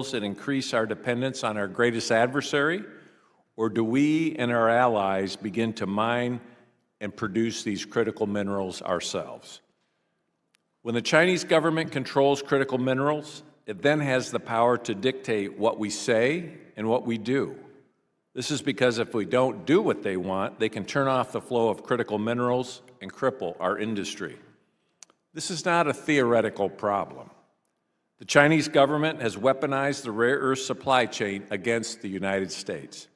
and increase our dependence on our greatest adversary, or do we and our allies begin to mine and produce these critical minerals ourselves? When the Chinese government controls critical minerals, it then has the power to dictate what we say and what we do. This is because if we don't do what they want, they can turn off the flow of critical minerals and cripple our industry. This is not a theoretical problem. The Chinese government has weaponized the rare earth supply chain against the United States.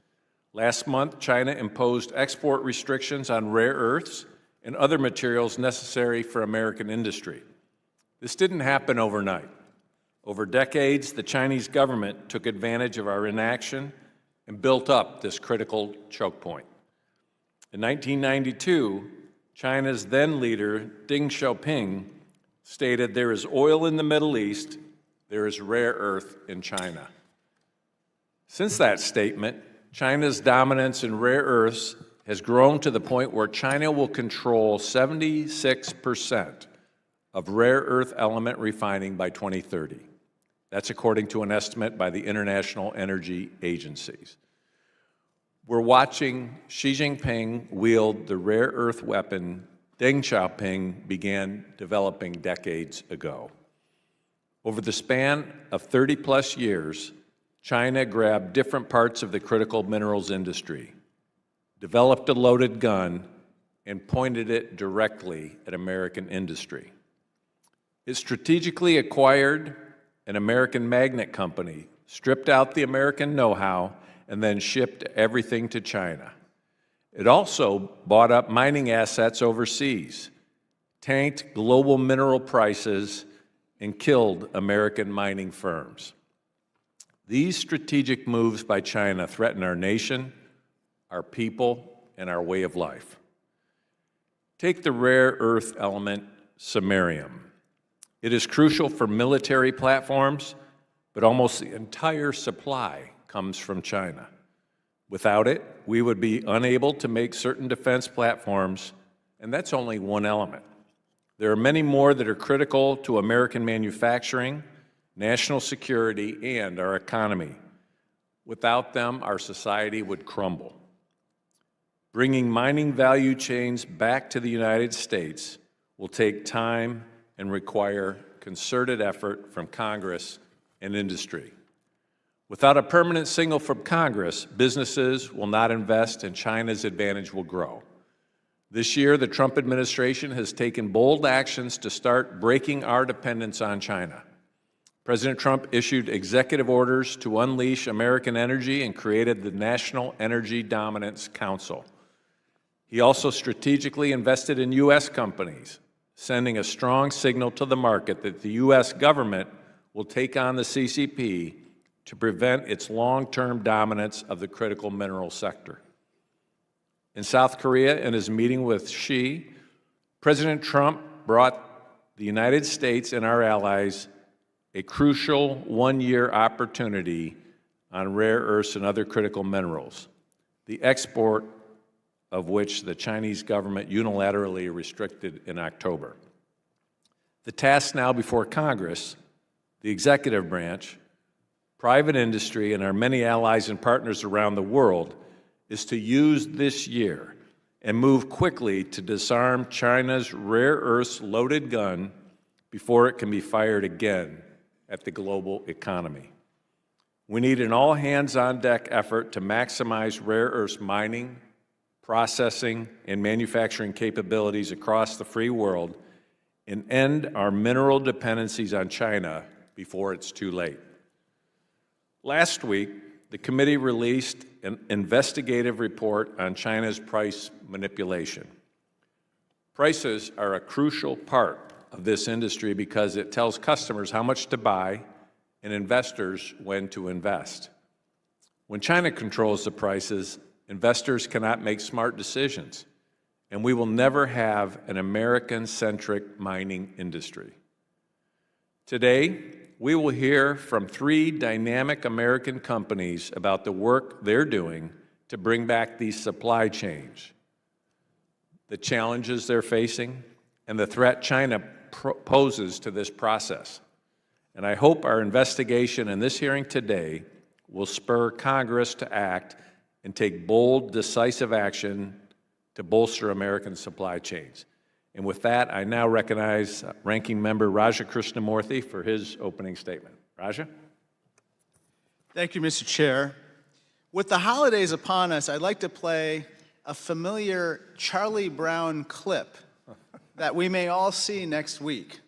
Last month, China imposed export restrictions on rare earths and other materials necessary for American industry. This didn't happen overnight. Over decades, the Chinese government took advantage of our inaction and built up this critical choke point. In 1992, China's then leader, Deng Xiaoping, stated, "There is oil in the Middle East, there is rare earth in China." Since that statement, China's dominance in rare earths has grown to the point where China will control 76% of rare earth element refining by 2030. That's according to an estimate by the International Energy Agencies. We're watching Xi Jinping wield the rare earth weapon Deng Xiaoping began developing decades ago. Over the span of 30-plus years, China grabbed different parts of the critical minerals industry, developed a loaded gun, and pointed it directly at American industry. It strategically acquired an American magnet company, stripped out the American know-how, and then shipped everything to China. It also bought up mining assets overseas, tanked global mineral prices, and killed American mining firms. These strategic moves by China threaten our nation, our people, and our way of life. Take the rare earth element samarium. It is crucial for military platforms, but almost the entire supply comes from China. Without it, we would be unable to make certain defense platforms, and that's only one element. There are many more that are critical to American manufacturing, national security, and our economy. Without them, our society would crumble. Bringing mining value chains back to the United States will take time and require concerted effort from Congress and industry. Without a permanent signal from Congress, businesses will not invest and China's advantage will grow. This year, the Trump administration has taken bold actions to start breaking our dependence on China. President Trump issued executive orders to unleash American energy and created the National Energy Dominance Council. He also strategically invested in U.S. companies, sending a strong signal to the market that the U.S. government will take on the CCP to prevent its long-term dominance of the critical mineral sector. In South Korea, in his meeting with Xi, President Trump brought the United States and our allies a crucial one-year opportunity on rare earths and other critical minerals, the export of which the Chinese government unilaterally restricted in October. The task now before Congress, the executive branch, private industry, and our many allies and partners around the world is to use this year and move quickly to disarm China's rare earths loaded gun before it can be fired again at the global economy. We need an all-hands-on-deck effort to maximize rare earths mining, processing, and manufacturing capabilities across the free world and end our mineral dependencies on China before it's too late. Last week, the committee released an investigative report on China's price manipulation. Prices are a crucial part of this industry because it tells customers how much to buy and investors when to invest. When China controls the prices, investors cannot make smart decisions, and we will never have an American-centric mining industry. Today, we will hear from 3 dynamic American companies about the work they're doing to bring back these supply chains, the challenges they're facing, and the threat China poses to this process. And I hope our investigation and this hearing today will spur Congress to act and take bold, decisive action to bolster American supply chains. And with that, I now recognize Ranking Member Raja Krishnamurthy for his opening statement. Raja? Thank you, Mr. Chair. With the holidays upon us, I'd like to play a familiar Charlie Brown clip that we may all see next week.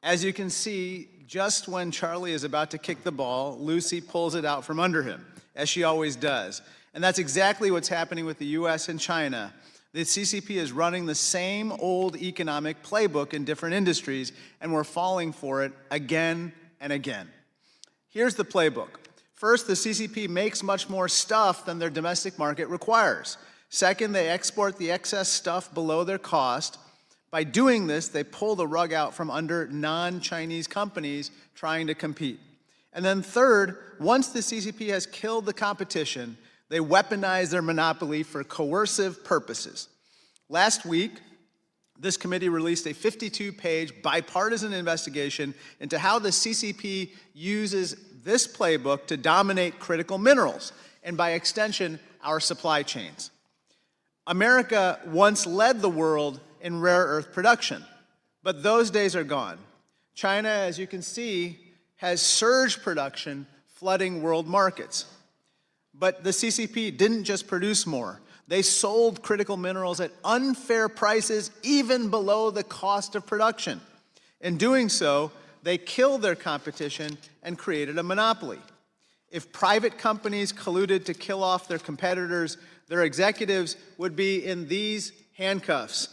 As you can see, just when Charlie is about to kick the ball, Lucy pulls it out from under him, as she always does. And that's exactly what's happening with the US and China. The CCP is running the same old economic playbook in different industries, and we're falling for it again and again. Here's the playbook. First, the CCP makes much more stuff than their domestic market requires. Second, they export the excess stuff below their cost. By doing this, they pull the rug out from under non-Chinese companies trying to compete. And then third, once the CCP has killed the competition, they weaponize their monopoly for coercive purposes. Last week, this committee released a 52-page bipartisan investigation into how the CCP uses this playbook to dominate critical minerals, and by extension, our supply chains. America once led the world in rare earth production, but those days are gone. China, as you can see, has surged production, flooding world markets. But the CCP didn't just produce more. They sold critical minerals at unfair prices, even below the cost of production. In doing so, they killed their competition and created a monopoly. If private companies colluded to kill off their competitors, their executives would be in these handcuffs.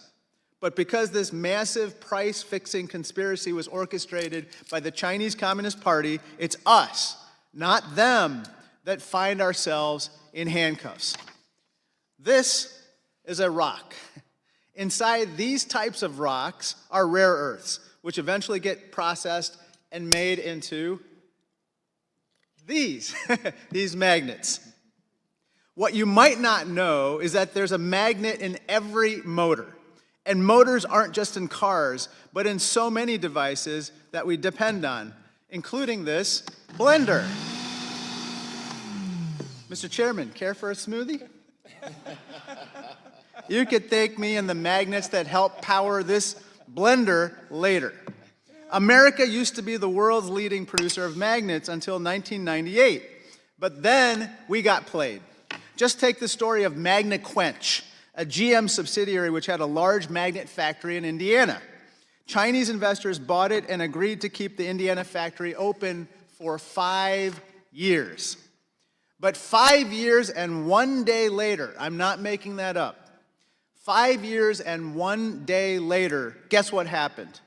But because this massive price-fixing conspiracy was orchestrated by the Chinese Communist Party, it's us, not them, that find ourselves in handcuffs. This is a rock. Inside these types of rocks are rare earths, which eventually get processed and made into these magnets. What you might not know is that there's a magnet in every motor. And motors aren't just in cars, but in so many devices that we depend on, including this blender. Mr. Chairman, care for a smoothie? You could thank me and the magnets that help power this blender later. America used to be the world's leading producer of magnets until 1998, but then we got played. Just take the story of MagnaQuench, a GM subsidiary which had a large magnet factory in Indiana. Chinese investors bought it and agreed to keep the Indiana factory open for 5 years. But 5 years and 1 day later, I'm not making that up, 5 years and 1 day later, guess what happened?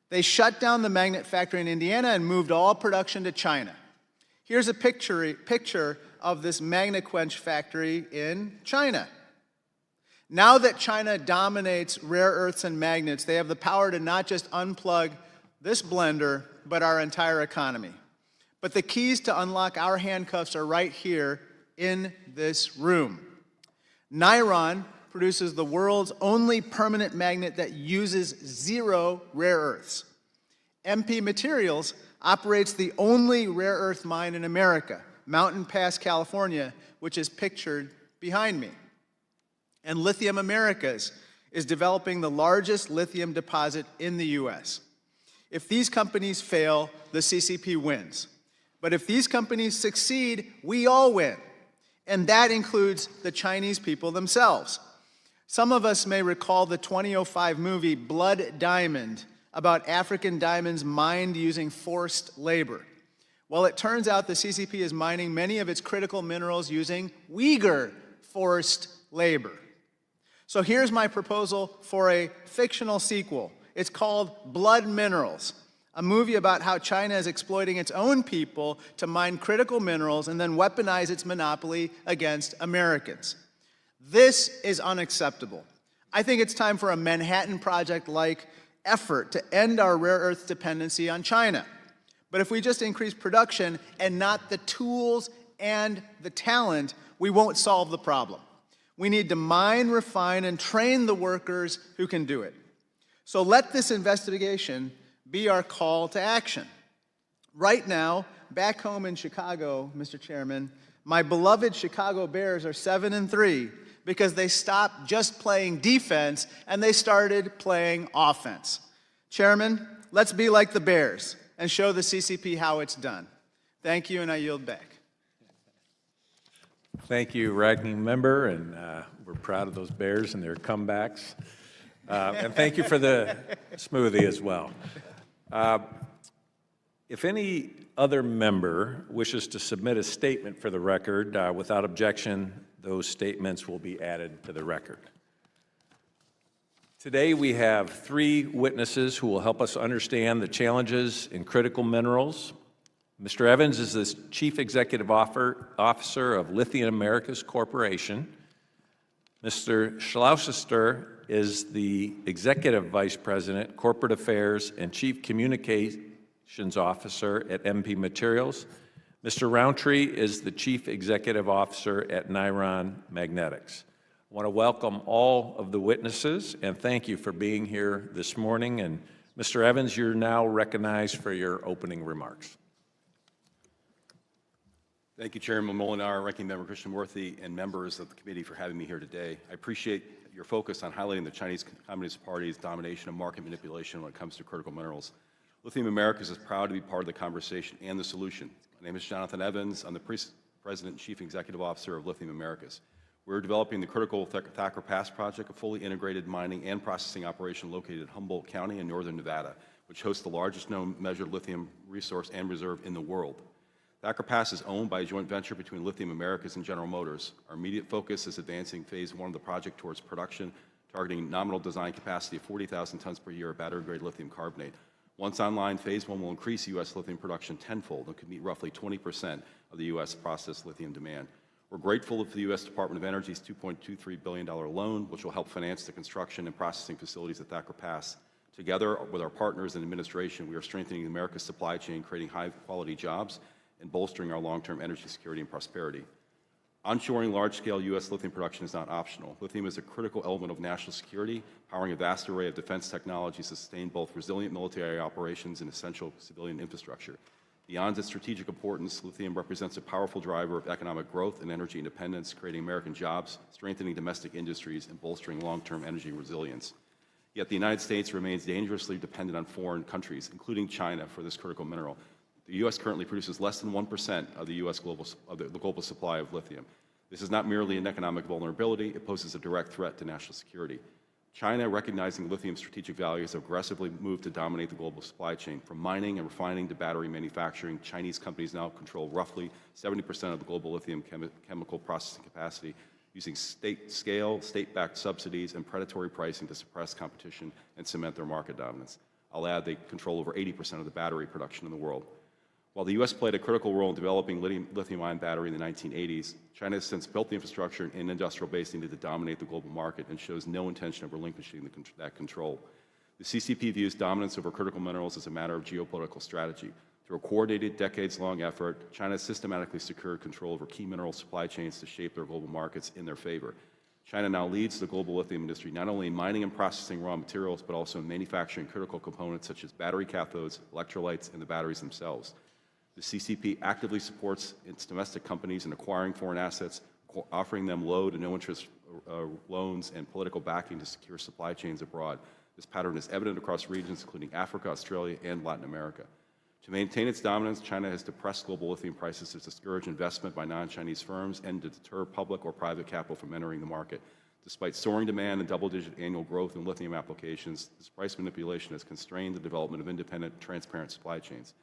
They shut down the magnet factory in Indiana and moved all production to China. Here's a picture of this MagnaQuench factory in China. Now that China dominates rare earths and magnets, they have the power to not just unplug this blender, but our entire economy. But the keys to unlock our handcuffs are right here in this room. Niron produces the world's only permanent magnet that uses 0 rare earths. MP Materials operates the only rare earth mine in America, Mountain Pass, California, which is pictured behind me. And Lithium Americas is developing the largest lithium deposit in the US. If these companies fail, the CCP wins. But if these companies succeed, we all win. And that includes the Chinese people themselves. Some of us may recall the 2005 movie Blood Diamond about African diamonds mined using forced labor. Well, it turns out the CCP is mining many of its critical minerals using Uyghur forced labor. So here's my proposal for a fictional sequel. It's called Blood Minerals, a movie about how China is exploiting its own people to mine critical minerals and then weaponize its monopoly against Americans. This is unacceptable. I think it's time for a Manhattan Project-like effort to end our rare earth dependency on China. But if we just increase production and not the tools and the talent, we won't solve the problem. We need to mine, refine, and train the workers who can do it. So let this investigation be our call to action. Right now, back home in Chicago, Mr. Chairman, my beloved Chicago Bears are 7-3 because they stopped just playing defense and they started playing offense. Chairman, let's be like the Bears and show the CCP how it's done. Thank you, and I yield back. Thank you, ranking member, and we're proud of those Bears and their comebacks. And thank you for the smoothie as well. If any other member wishes to submit a statement for the record, without objection, those statements will be added to the record. Today we have 3 witnesses who will help us understand the challenges in critical minerals. Mr. Evans is the Chief Executive Officer of Lithium Americas Corporation. Mr. Schlauster is the Executive Vice President, Corporate Affairs, and Chief Communications Officer at MP Materials. Mr. Roundtree is the Chief Executive Officer at Niron Magnetics. I want to welcome all of the witnesses and thank you for being here this morning. And Mr. Evans, you're now recognized for your opening remarks. Thank you, Chairman Molinar, Ranking Member Krishnamurthy, and members of the committee for having me here today. I appreciate your focus on highlighting the Chinese Communist Party's domination and market manipulation when it comes to critical minerals. Lithium Americas is proud to be part of the conversation and the solution. My name is Jonathan Evans. I'm the President and Chief Executive Officer of Lithium Americas. We're developing the critical Thacker Pass project, a fully integrated mining and processing operation located in Humboldt County in northern Nevada, which hosts the largest known measured lithium resource and reserve in the world. Thacker Pass is owned by a joint venture between Lithium Americas and General Motors. Our immediate focus is advancing phase 1 of the project towards production, targeting nominal design capacity of 40,000 tons per year of battery-grade lithium carbonate. Once online, phase 1 will increase U.S. lithium production tenfold and could meet roughly 20% of the U.S. processed lithium demand. We're grateful for the U.S. Department of Energy's $2.23 billion loan, which will help finance the construction and processing facilities at Thacker Pass. Together with our partners in administration, we are strengthening America's supply chain, creating high-quality jobs, and bolstering our long-term energy security and prosperity. Onshoring large-scale U.S. lithium production is not optional. Lithium is a critical element of national security, powering a vast array of defense technologies to sustain both resilient military operations and essential civilian infrastructure. Beyond its strategic importance, lithium represents a powerful driver of economic growth and energy independence, creating American jobs, strengthening domestic industries, and bolstering long-term energy resilience. Yet the United States remains dangerously dependent on foreign countries, including China, for this critical mineral. The U.S. currently produces less than 1% of the U.S. global supply of lithium. This is not merely an economic vulnerability, it poses a direct threat to national security. China, recognizing lithium's strategic value, has aggressively moved to dominate the global supply chain. From mining and refining to battery manufacturing, Chinese companies now control roughly 70% of the global lithium chemical processing capacity, using state-backed subsidies, and predatory pricing to suppress competition and cement their market dominance. I'll add they control over 80% of the battery production in the world. While the U.S. played a critical role in developing lithium-ion battery in the 1980s, China has since built the infrastructure and industrial base needed to dominate the global market and shows no intention of relinquishing that control. The CCP views dominance over critical minerals as a matter of geopolitical strategy. Through a coordinated, decades-long effort, China has systematically secured control over key mineral supply chains to shape their global markets in their favor. China now leads the global lithium industry, not only in mining and processing raw materials, but also in manufacturing critical components such as battery cathodes, electrolytes, and the batteries themselves. The CCP actively supports its domestic companies in acquiring foreign assets, offering them low to no interest loans and political backing to secure supply chains abroad. This pattern is evident across regions including Africa, Australia, and Latin America. To maintain its dominance, China has depressed global lithium prices to discourage investment by non-Chinese firms and to deter public or private capital from entering the market. Despite soaring demand and double-digit annual growth in lithium applications, this price manipulation has constrained the development of independent, transparent supply chains.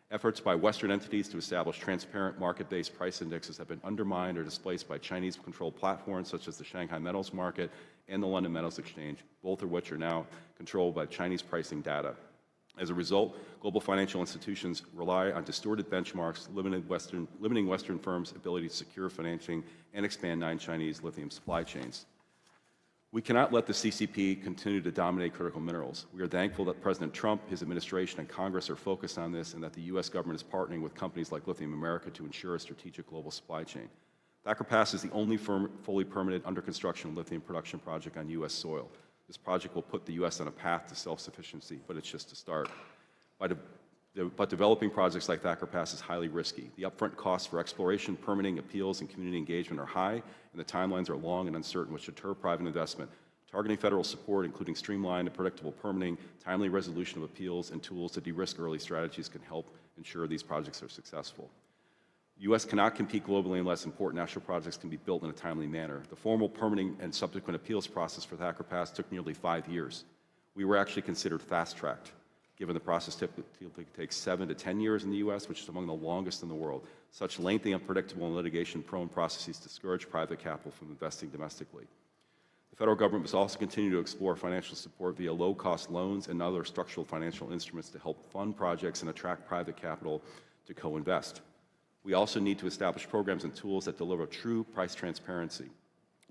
Efforts by Western entities to establish transparent market-based price indexes have been undermined or displaced by Chinese-controlled platforms such as the Shanghai Metals Market and the London Metals Exchange, both of which are now controlled by Chinese pricing data. As a result, global financial institutions rely on distorted benchmarks, limiting Western firms' ability to secure financing and expand non-Chinese lithium supply chains. We cannot let the CCP continue to dominate critical minerals. We are thankful that President Trump, his administration, and Congress are focused on this and that the U.S. government is partnering with companies like Lithium America to ensure a strategic global supply chain. Thacker Pass is the only fully permitted under construction lithium production project on U.S. soil. This project will put the U.S. on a path to self-sufficiency, but it's just a start. But developing projects like Thacker Pass is highly risky. The upfront costs for exploration, permitting, appeals, and community engagement are high, and the timelines are long and uncertain, which deter private investment. Targeting federal support, including streamlined and predictable permitting, timely resolution of appeals, and tools to de-risk early strategies can help ensure these projects are successful. The U.S. cannot compete globally unless important national projects can be built in a timely manner. The formal permitting and subsequent appeals process for Thacker Pass took nearly 5 years. We were actually considered fast-tracked, given the process typically takes 7 to 10 years in the U.S., which is among the longest in the world. Such lengthy, unpredictable, and litigation-prone processes discourage private capital from investing domestically. The federal government must also continue to explore financial support via low-cost loans and other structural financial instruments to help fund projects and attract private capital to co-invest. We also need to establish programs and tools that deliver true price transparency.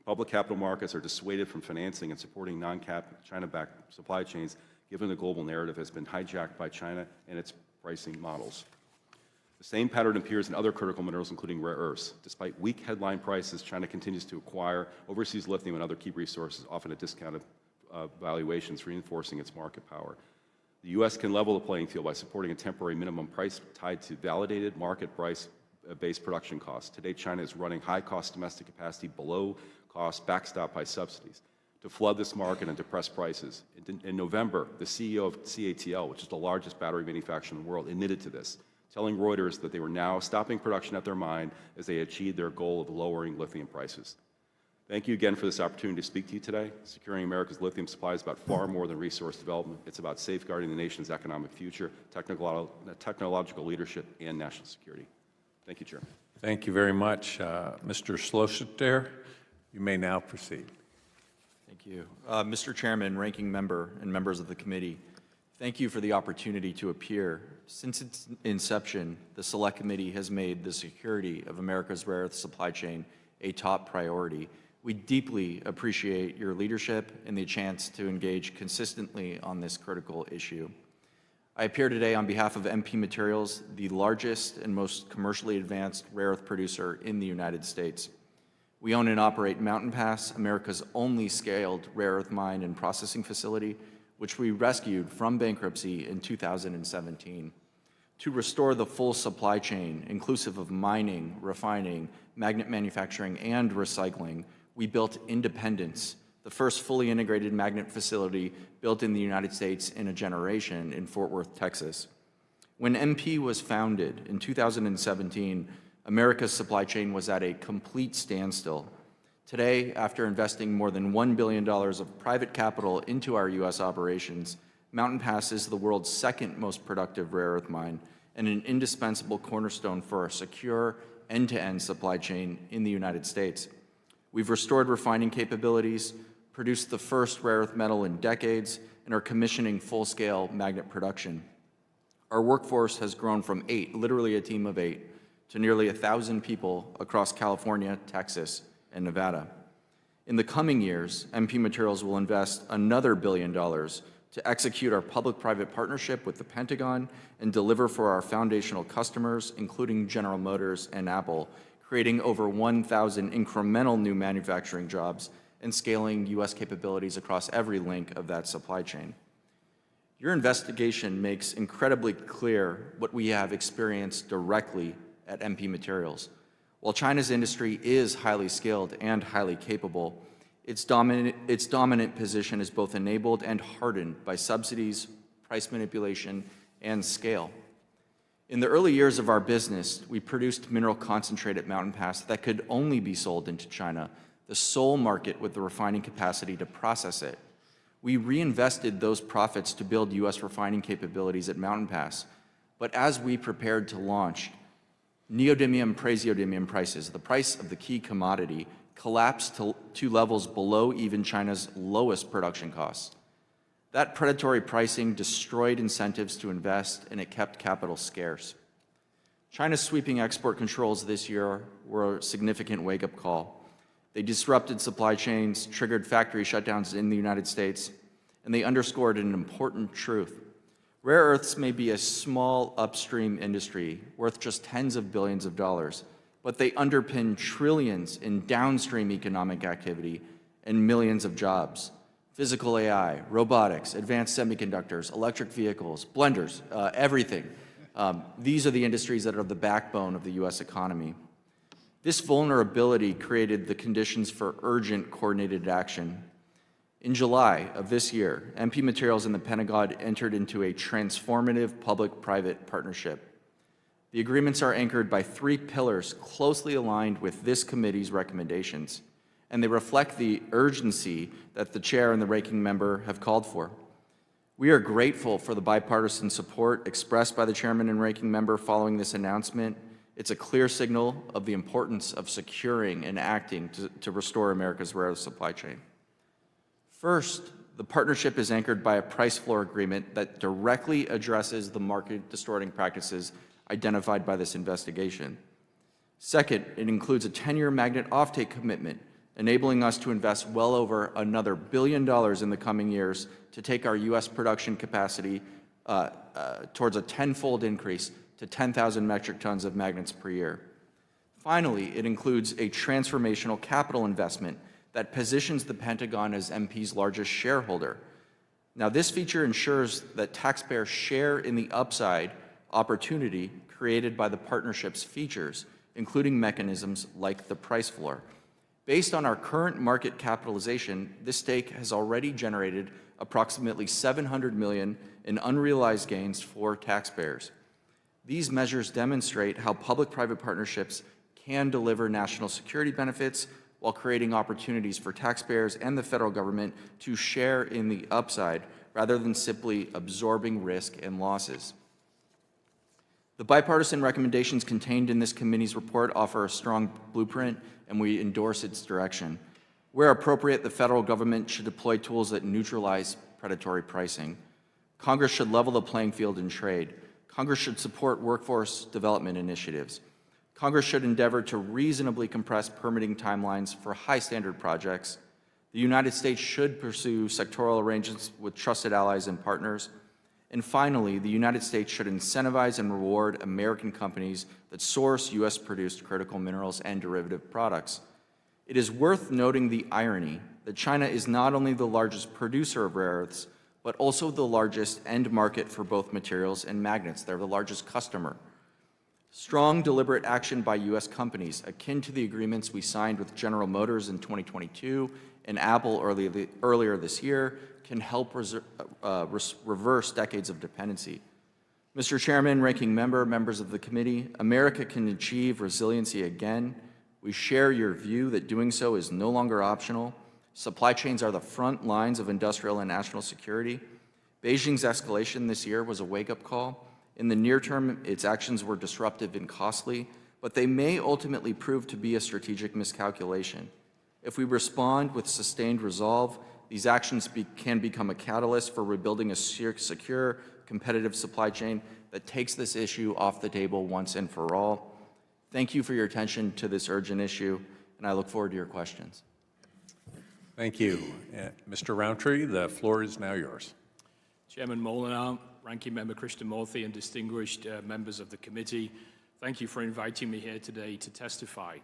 Public capital markets are dissuaded from financing and supporting non-China-backed supply chains, given the global narrative has been hijacked by China and its pricing models. The same pattern appears in other critical minerals, including rare earths. Despite weak headline prices, China continues to acquire overseas lithium and other key resources, often at discounted valuations, reinforcing its market power. The U.S. can level the playing field by supporting a temporary minimum price tied to validated market price-based production costs. Today, China is running high-cost domestic capacity below cost, backstopped by subsidies, to flood this market and depress prices. In November, the CEO of CATL, which is the largest battery manufacturer in the world, admitted to this, telling Reuters that they were now stopping production at their mine as they achieved their goal of lowering lithium prices. Thank you again for this opportunity to speak to you today. Securing America's lithium supply is about far more than resource development. It's about safeguarding the nation's economic future, technological leadership, and national security. Thank you, Chairman. Thank you very much. Mr. Slositer, you may now proceed. Thank you. Mr. Chairman, Ranking Member, and members of the committee, thank you for the opportunity to appear. Since its inception, the Select Committee has made the security of America's rare earth supply chain a top priority. We deeply appreciate your leadership and the chance to engage consistently on this critical issue. I appear today on behalf of MP Materials, the largest and most commercially advanced rare earth producer in the United States. We own and operate Mountain Pass, America's only scaled rare earth mine and processing facility, which we rescued from bankruptcy in 2017. To restore the full supply chain, inclusive of mining, refining, magnet manufacturing, and recycling, we built Independence, the first fully integrated magnet facility built in the United States in a generation in Fort Worth, Texas. When MP was founded in 2017, America's supply chain was at a complete standstill. Today, after investing more than $1 billion of private capital into our U.S. operations, Mountain Pass is the world's second most productive rare earth mine and an indispensable cornerstone for a secure end-to-end supply chain in the United States. We've restored refining capabilities, produced the first rare earth metal in decades, and are commissioning full-scale magnet production. Our workforce has grown from 8, literally a team of 8, to nearly 1,000 people across California, Texas, and Nevada. In the coming years, MP Materials will invest another $1 billion to execute our public-private partnership with the Pentagon and deliver for our foundational customers, including General Motors and Apple, creating over 1,000 incremental new manufacturing jobs and scaling U.S. capabilities across every link of that supply chain. Your investigation makes incredibly clear what we have experienced directly at MP Materials. While China's industry is highly skilled and highly capable, its dominant position is both enabled and hardened by subsidies, price manipulation, and scale. In the early years of our business, we produced mineral concentrate at Mountain Pass that could only be sold into China, the sole market with the refining capacity to process it. We reinvested those profits to build U.S. refining capabilities at Mountain Pass, but as we prepared to launch, neodymium praseodymium prices, the price of the key commodity, collapsed to levels below even China's lowest production costs. That predatory pricing destroyed incentives to invest, and it kept capital scarce. China's sweeping export controls this year were a significant wake-up call. They disrupted supply chains, triggered factory shutdowns in the United States, and they underscored an important truth. Rare earths may be a small upstream industry worth just tens of billions of dollars, but they underpin trillions in downstream economic activity and millions of jobs. Physical AI, robotics, advanced semiconductors, electric vehicles, blenders, everything. These are the industries that are the backbone of the U.S. economy. This vulnerability created the conditions for urgent coordinated action. In July of this year, MP Materials and the Pentagon entered into a transformative public-private partnership. The agreements are anchored by 3 pillars closely aligned with this committee's recommendations, and they reflect the urgency that the chair and the ranking member have called for. We are grateful for the bipartisan support expressed by the chairman and ranking member following this announcement. It's a clear signal of the importance of securing and acting to restore America's rare earth supply chain. First, the partnership is anchored by a price floor agreement that directly addresses the market-distorting practices identified by this investigation. Second, it includes a 10-year magnet offtake commitment, enabling us to invest well over another $1 billion in the coming years to take our U.S. production capacity towards a 10-fold increase to 10,000 metric tons of magnets per year. Finally, it includes a transformational capital investment that positions the Pentagon as MP's largest shareholder. Now, this feature ensures that taxpayers share in the upside opportunity created by the partnership's features, including mechanisms like the price floor. Based on our current market capitalization, this stake has already generated approximately $700 million in unrealized gains for taxpayers. These measures demonstrate how public-private partnerships can deliver national security benefits while creating opportunities for taxpayers and the federal government to share in the upside rather than simply absorbing risk and losses. The bipartisan recommendations contained in this committee's report offer a strong blueprint, and we endorse its direction. Where appropriate, the federal government should deploy tools that neutralize predatory pricing. Congress should level the playing field in trade. Congress should support workforce development initiatives. Congress should endeavor to reasonably compress permitting timelines for high-standard projects. The United States should pursue sectoral arrangements with trusted allies and partners. And finally, the United States should incentivize and reward American companies that source U.S.-produced critical minerals and derivative products. It is worth noting the irony that China is not only the largest producer of rare earths, but also the largest end market for both materials and magnets. They're the largest customer. Strong, deliberate action by U.S. companies, akin to the agreements we signed with General Motors in 2022 and Apple earlier this year, can help reverse decades of dependency. Mr. Chairman, ranking member, members of the committee, America can achieve resiliency again. We share your view that doing so is no longer optional. Supply chains are the front lines of industrial and national security. Beijing's escalation this year was a wake-up call. In the near term, its actions were disruptive and costly, but they may ultimately prove to be a strategic miscalculation. If we respond with sustained resolve, these actions can become a catalyst for rebuilding a secure, competitive supply chain that takes this issue off the table once and for all. Thank you for your attention to this urgent issue, and I look forward to your questions. Thank you. Mr. Roundtree, the floor is now yours. Chairman Molinar, Ranking Member Krishnamurthy, and distinguished members of the committee, thank you for inviting me here today to testify.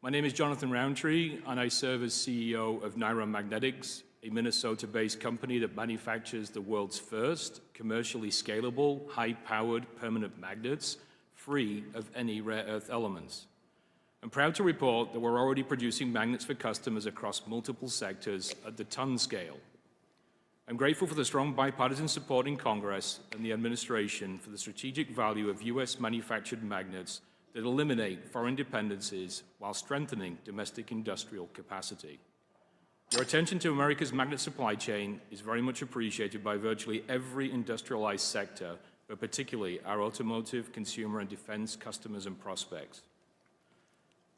My name is Jonathan Roundtree, and I serve as CEO of Niron Magnetics, a Minnesota-based company that manufactures the world's first commercially scalable, high-powered permanent magnets, free of any rare earth elements. I'm proud to report that we're already producing magnets for customers across multiple sectors at the ton scale. I'm grateful for the strong bipartisan support in Congress and the administration for the strategic value of U.S. manufactured magnets that eliminate foreign dependencies while strengthening domestic industrial capacity. Your attention to America's magnet supply chain is very much appreciated by virtually every industrialized sector, but particularly our automotive, consumer, and defense customers and prospects.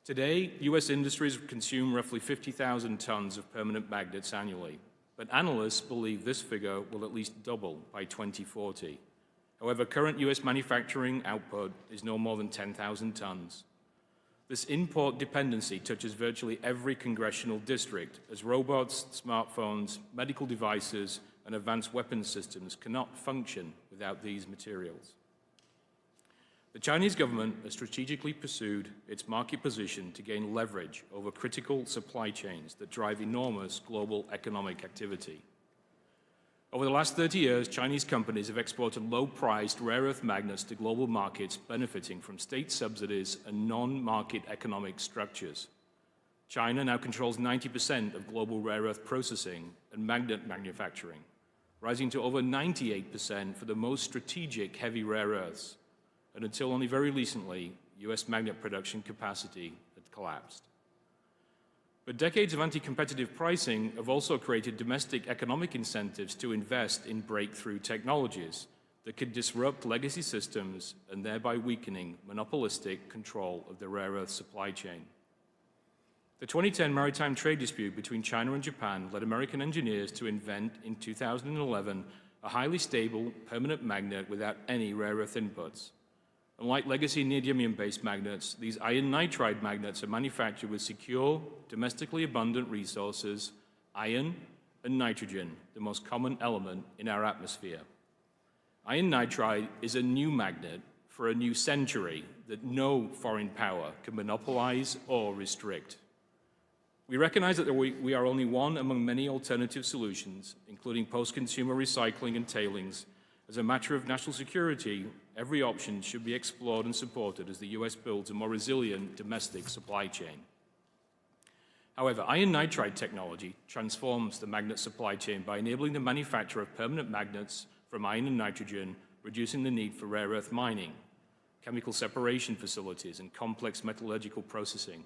Today, U.S. industries consume roughly 50,000 tons of permanent magnets annually, but analysts believe this figure will at least double by 2040. However, current U.S. manufacturing output is no more than 10,000 tons. This import dependency touches virtually every congressional district, as robots, smartphones, medical devices, and advanced weapons systems cannot function without these materials. The Chinese government has strategically pursued its market position to gain leverage over critical supply chains that drive enormous global economic activity. Over the last 30 years, Chinese companies have exported low-priced rare earth magnets to global markets benefiting from state subsidies and non-market economic structures. China now controls 90% of global rare earth processing and magnet manufacturing, rising to over 98% for the most strategic heavy rare earths, and until only very recently, US magnet production capacity had collapsed. But decades of anti-competitive pricing have also created domestic economic incentives to invest in breakthrough technologies that could disrupt legacy systems and thereby weakening monopolistic control of the rare earth supply chain. The 2010 maritime trade dispute between China and Japan led American engineers to invent in 2011 a highly stable, permanent magnet without any rare earth inputs. Unlike legacy neodymium-based magnets, these iron nitride magnets are manufactured with secure, domestically abundant resources, iron and nitrogen, the most common element in our atmosphere. Iron nitride is a new magnet for a new century that no foreign power can monopolize or restrict. We recognize that we are only one among many alternative solutions, including post-consumer recycling and tailings. As a matter of national security, every option should be explored and supported as the US builds a more resilient domestic supply chain. However, iron nitride technology transforms the magnet supply chain by enabling the manufacture of permanent magnets from iron and nitrogen, reducing the need for rare earth mining, chemical separation facilities, and complex metallurgical processing.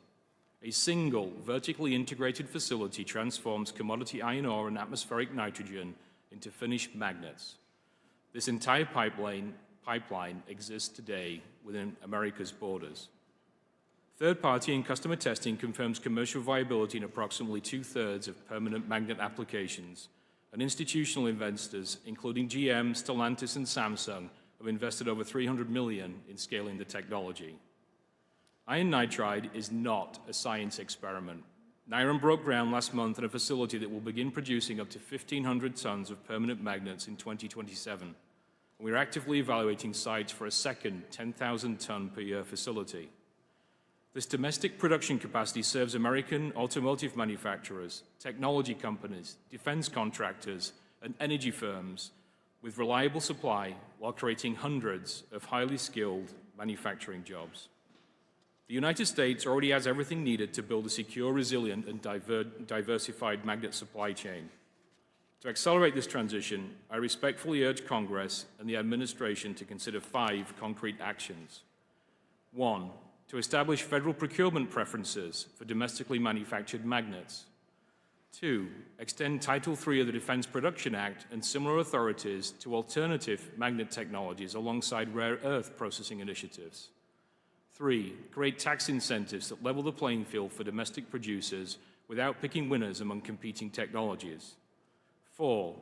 A single vertically integrated facility transforms commodity iron ore and atmospheric nitrogen into finished magnets. This entire pipeline exists today within America's borders. Third-party and customer testing confirms commercial viability in approximately 2/3 of permanent magnet applications, and institutional investors, including GM, Stellantis, and Samsung, have invested over $300 million in scaling the technology. Iron nitride is not a science experiment. NIRAM broke ground last month on a facility that will begin producing up to 1,500 tons of permanent magnets in 2027. We're actively evaluating sites for a second 10,000-ton per year facility. This domestic production capacity serves American automotive manufacturers, technology companies, defense contractors, and energy firms with reliable supply while creating hundreds of highly skilled manufacturing jobs. The United States already has everything needed to build a secure, resilient, and diversified magnet supply chain. To accelerate this transition, I respectfully urge Congress and the administration to consider 5 concrete actions. 1, to establish federal procurement preferences for domestically manufactured magnets. 2, extend Title III of the Defense Production Act and similar authorities to alternative magnet technologies alongside rare earth processing initiatives. 3, create tax incentives that level the playing field for domestic producers without picking winners among competing technologies. 4,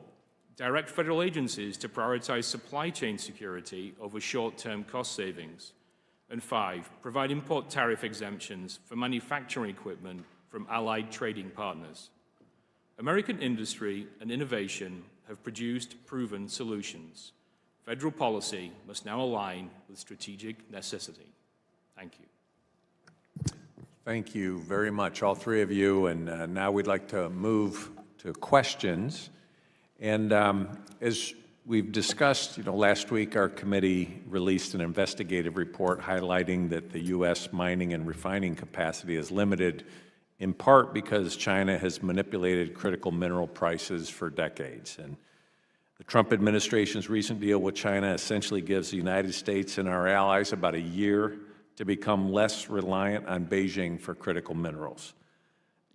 direct federal agencies to prioritize supply chain security over short-term cost savings. And 5, provide import tariff exemptions for manufacturing equipment from allied trading partners. American industry and innovation have produced proven solutions. Federal policy must now align with strategic necessity. Thank you. Thank you very much, all 3 of you. And now we'd like to move to questions. And as we've discussed, last week our committee released an investigative report highlighting that the U.S. mining and refining capacity is limited in part because China has manipulated critical mineral prices for decades. And the Trump administration's recent deal with China essentially gives the United States and our allies about a year to become less reliant on Beijing for critical minerals.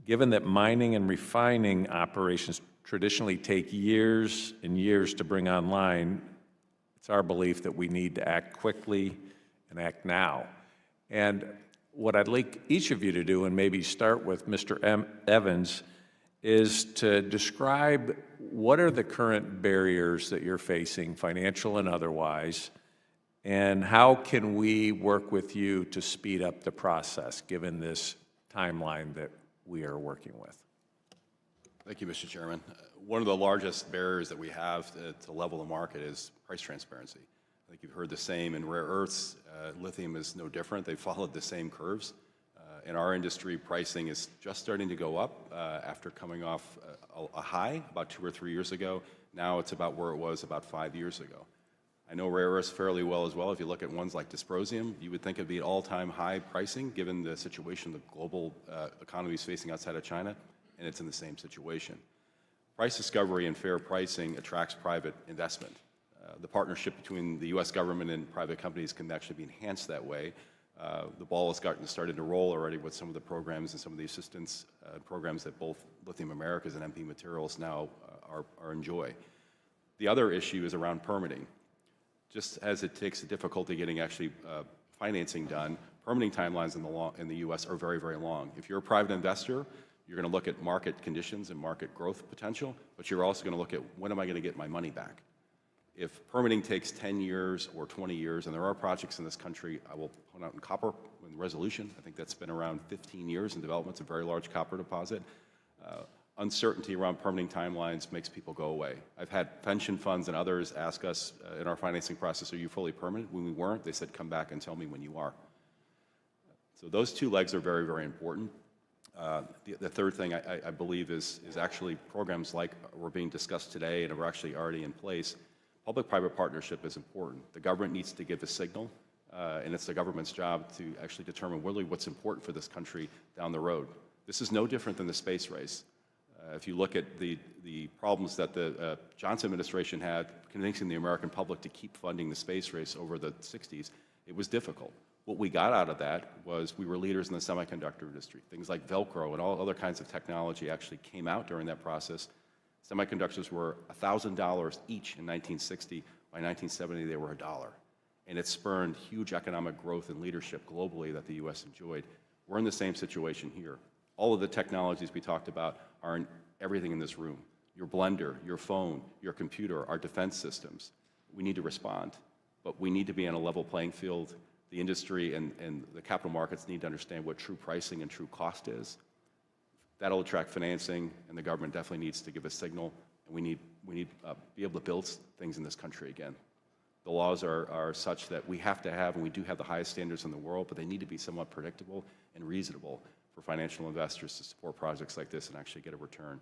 Given that mining and refining operations traditionally take years and years to bring online, it's our belief that we need to act quickly and act now. And what I'd like each of you to do, and maybe start with Mr. Evans, is to describe what are the current barriers that you're facing, financial and otherwise, And how can we work with you to speed up the process, given this timeline that we are working with? Thank you, Mr. Chairman. One of the largest barriers that we have to level the market is price transparency. I think you've heard the same in rare earths. Lithium is no different. They followed the same curves. In our industry, pricing is just starting to go up after coming off a high about 2 or 3 years ago. Now it's about where it was about 5 years ago. I know rare earths fairly well as well. If you look at ones like dysprosium, you would think it'd be an all-time high pricing given the situation the global economy is facing outside of China, and it's in the same situation. Price discovery and fair pricing attracts private investment. The partnership between the U.S. government and private companies can actually be enhanced that way. The ball has started to roll already with some of the programs and some of the assistance programs that both Lithium Americas and MP Materials now are enjoy. The other issue is around permitting. Just as it takes a difficulty getting actually financing done, permitting timelines in the U.S. are very, very long. If you're a private investor, you're going to look at market conditions and market growth potential, but you're also going to look at when am I going to get my money back? If permitting takes 10 years or 20 years, and there are projects in this country, I will point out in copper, in Resolution, I think that's been around 15 years in development. It's a very large copper deposit. Uncertainty around permitting timelines makes people go away. I've had pension funds and others ask us in our financing process, are you fully permitted? When we weren't, they said, come back and tell me when you are. So those two legs are very, very important. The third thing I believe is actually programs like we're being discussed today and are actually already in place. Public-private partnership is important. The government needs to give a signal, and it's the government's job to actually determine really what's important for this country down the road. This is no different than the space race. If you look at the problems that the Johnson administration had convincing the American public to keep funding the space race over the 60s, it was difficult. What we got out of that was we were leaders in the semiconductor industry. Things like Velcro and all other kinds of technology actually came out during that process. Semiconductors were $1,000 each in 1960. By 1970, they were $1. And it spurned huge economic growth and leadership globally that the U.S. enjoyed. We're in the same situation here. All of the technologies we talked about are in everything in this room. Your blender, your phone, your computer, our defense systems. We need to respond, but we need to be on a level playing field. The industry and the capital markets need to understand what true pricing and true cost is. That'll attract financing, and the government definitely needs to give a signal, and we need to be able to build things in this country again. The laws are such that we have to have, and we do have the highest standards in the world, but they need to be somewhat predictable and reasonable for financial investors to support projects like this and actually get a return.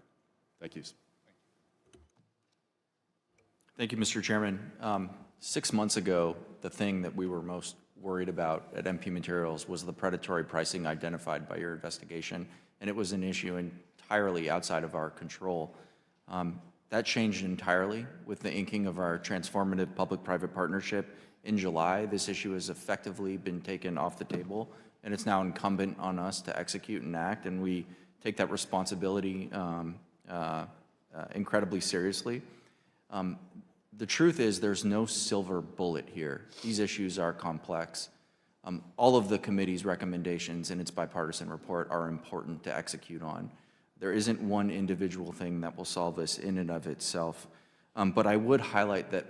Thank you. Thank you, Mr. Chairman. 6 months ago, the thing that we were most worried about at MP Materials was the predatory pricing identified by your investigation, and it was an issue entirely outside of our control. That changed entirely with the inking of our transformative public-private partnership in July. This issue has effectively been taken off the table, and it's now incumbent on us to execute and act, and we take that responsibility incredibly seriously. The truth is there's no silver bullet here. These issues are complex. All of the committee's recommendations in its bipartisan report are important to execute on. There isn't one individual thing that will solve this in and of itself. But I would highlight that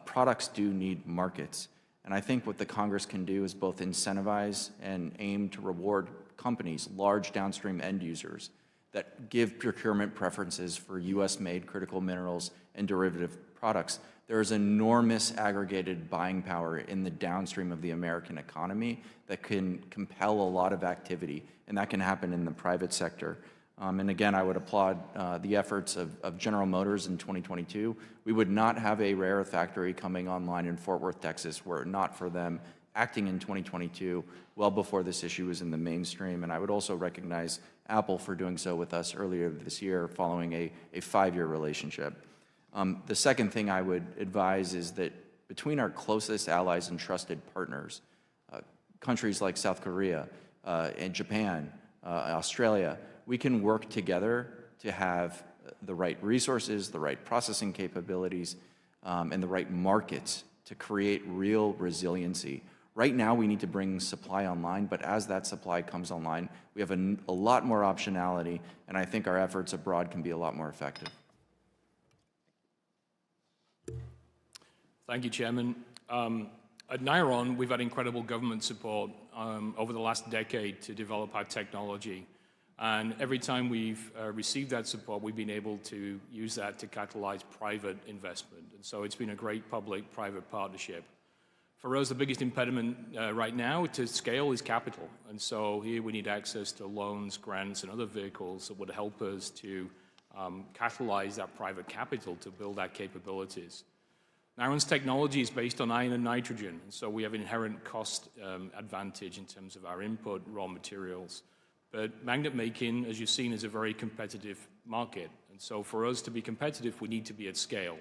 products do need markets. And I think what the Congress can do is both incentivize and aim to reward companies, large downstream end users, that give procurement preferences for US-made critical minerals and derivative products. There is enormous aggregated buying power in the downstream of the American economy that can compel a lot of activity, and that can happen in the private sector. And again, I would applaud the efforts of General Motors in 2022. We would not have a rare earth factory coming online in Fort Worth, Texas, were it not for them acting in 2022, well before this issue was in the mainstream. And I would also recognize Apple for doing so with us earlier this year following a 5-year relationship. The second thing I would advise is that between our closest allies and trusted partners, countries like South Korea and Japan, Australia, we can work together to have the right resources, the right processing capabilities, and the right markets to create real resiliency. Right now, we need to bring supply online, but as that supply comes online, we have a lot more optionality, and I think our efforts abroad can be a lot more effective. Thank you, Chairman. At Nairon, we've had incredible government support over the last decade to develop our technology. And every time we've received that support, we've been able to use that to catalyze private investment. And so it's been a great public-private partnership. For us, the biggest impediment right now to scale is capital. And so here we need access to loans, grants, and other vehicles that would help us to catalyze that private capital to build our capabilities. Nairon's technology is based on iron and nitrogen, and so we have inherent cost advantage in terms of our input raw materials. But magnet making, as you've seen, is a very competitive market. And so for us to be competitive, we need to be at scale.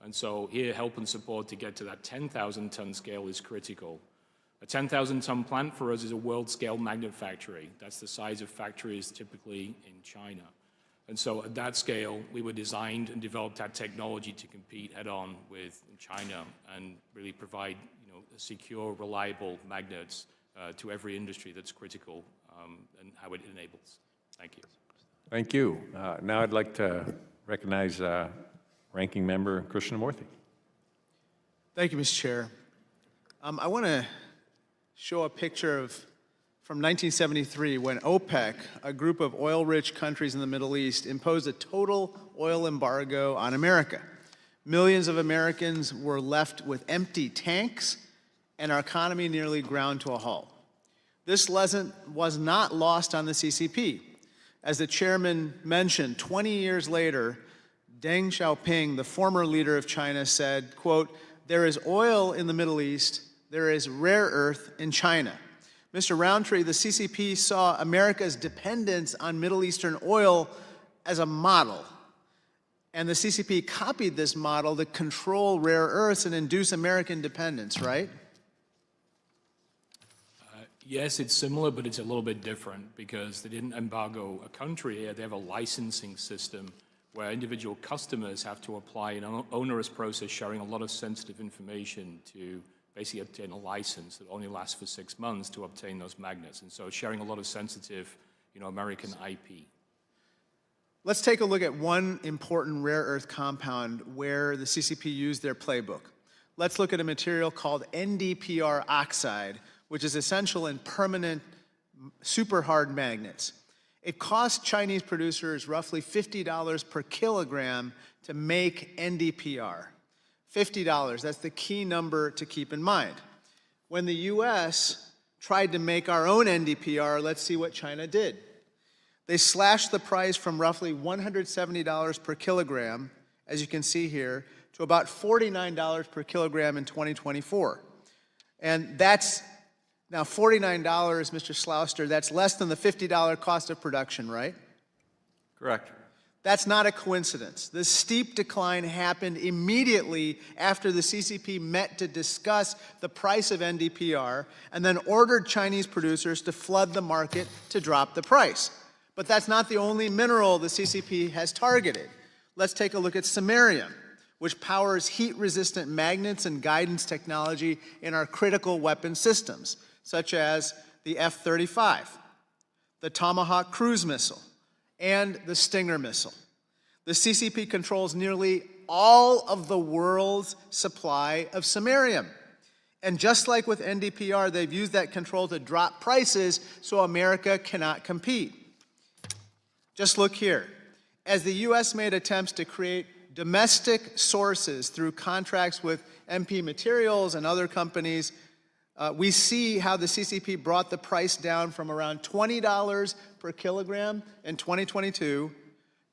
And so here, help and support to get to that 10,000-ton scale is critical. A 10,000-ton plant for us is a world-scale magnet factory. That's the size of factories typically in China. And so at that scale, we were designed and developed our technology to compete head-on with China and really provide, secure, reliable magnets to every industry that's critical and how it enables. Thank you. Thank you. Now I'd like to recognize Ranking Member Krishnamurthy. Thank you, Mr. Chair. I want to show a picture from 1973 when OPEC, a group of oil-rich countries in the Middle East, imposed a total oil embargo on America. Millions of Americans were left with empty tanks, and our economy nearly ground to a halt. This lesson was not lost on the CCP. As the chairman mentioned, 20 years later, Deng Xiaoping, the former leader of China, said, quote, "There is oil in the Middle East, there is rare earth in China." Mr. Roundtree, the CCP saw America's dependence on Middle Eastern oil as a model. And the CCP copied this model to control rare earths and induce American dependence, right? Yes, it's similar, but it's a little bit different because they didn't embargo a country here. They have a licensing system where individual customers have to apply an onerous process sharing a lot of sensitive information to basically obtain a license that only lasts for 6 months to obtain those magnets. And so sharing a lot of sensitive, American IP. Let's take a look at one important rare earth compound where the CCP used their playbook. Let's look at a material called NdPr oxide, which is essential in permanent super hard magnets. It costs Chinese producers roughly $50 per kilogram to make NdPr. $50, that's the key number to keep in mind. When the US tried to make our own NdPr, let's see what China did. They slashed the price from roughly $170 per kilogram, as you can see here, to about $49 per kilogram in 2024. And that's, now $49, Mr. Slouster, that's less than the $50 cost of production, right? Correct. That's not a coincidence. This steep decline happened immediately after the CCP met to discuss the price of NdPr and then ordered Chinese producers to flood the market to drop the price. But that's not the only mineral the CCP has targeted. Let's take a look at samarium, which powers heat-resistant magnets and guidance technology in our critical weapon systems, such as the F-35, the Tomahawk cruise missile, and the Stinger missile. The CCP controls nearly all of the world's supply of samarium. And just like with NdPr, they've used that control to drop prices so America cannot compete. Just look here. As the US made attempts to create domestic sources through contracts with MP Materials and other companies, we see how the CCP brought the price down from around $20 per kilogram in 2022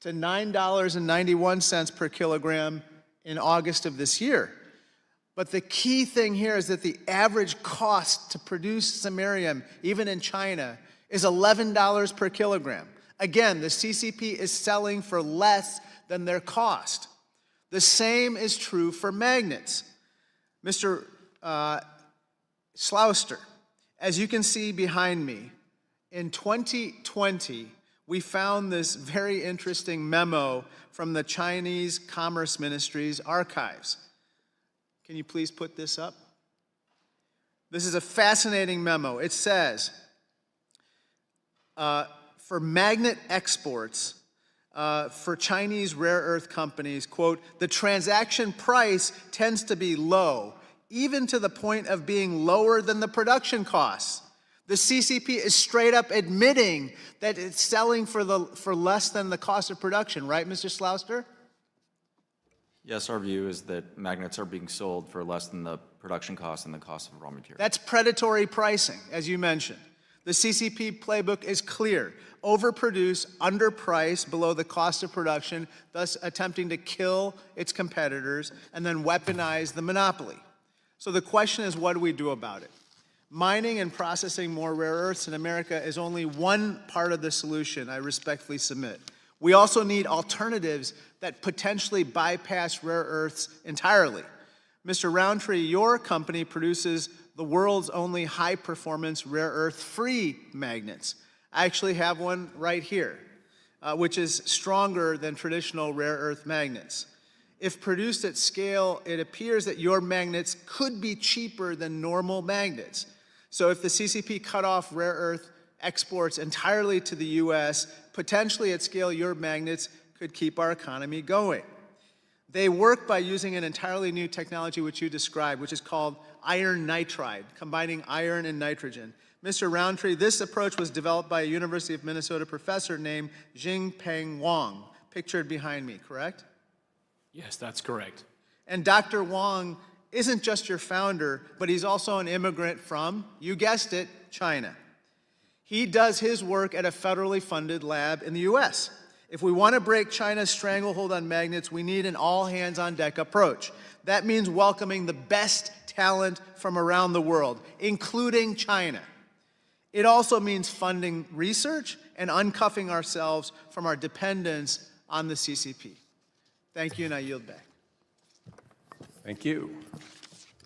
to $9.91 per kilogram in August of this year. But the key thing here is that the average cost to produce samarium, even in China, is $11 per kilogram. Again, the CCP is selling for less than their cost. The same is true for magnets. Mr. Slouster, as you can see behind me, in 2020, we found this very interesting memo from the Chinese Commerce Ministry's archives. Can you please put this up? This is a fascinating memo. It says, for magnet exports, for Chinese rare earth companies, quote, the transaction price tends to be low, even to the point of being lower than the production costs. The CCP is straight up admitting that it's selling for less than the cost of production, right, Mr. Slouster? Yes, our view is that magnets are being sold for less than the production cost and the cost of raw material. That's predatory pricing, as you mentioned. The CCP playbook is clear. Overproduce, underprice below the cost of production, thus attempting to kill its competitors, and then weaponize the monopoly. So the question is, what do we do about it? Mining and processing more rare earths in America is only one part of the solution, I respectfully submit. We also need alternatives that potentially bypass rare earths entirely. Mr. Roundtree, your company produces the world's only high-performance rare earth-free magnets. I actually have one right here, which is stronger than traditional rare earth magnets. If produced at scale, it appears that your magnets could be cheaper than normal magnets. So if the CCP cut off rare earth exports entirely to the US, potentially at scale, your magnets could keep our economy going. They work by using an entirely new technology which you described, which is called iron nitride, combining iron and nitrogen. Mr. Roundtree, this approach was developed by a University of Minnesota professor named Jingpeng Wang, pictured behind me, correct? Yes, that's correct. And Dr. Wang isn't just your founder, but he's also an immigrant from, you guessed it, China. He does his work at a federally funded lab in the US. If we want to break China's stranglehold on magnets, we need an all-hands-on-deck approach. That means welcoming the best talent from around the world, including China. It also means funding research and uncuffing ourselves from our dependence on the CCP. Thank you, and I yield back. Thank you.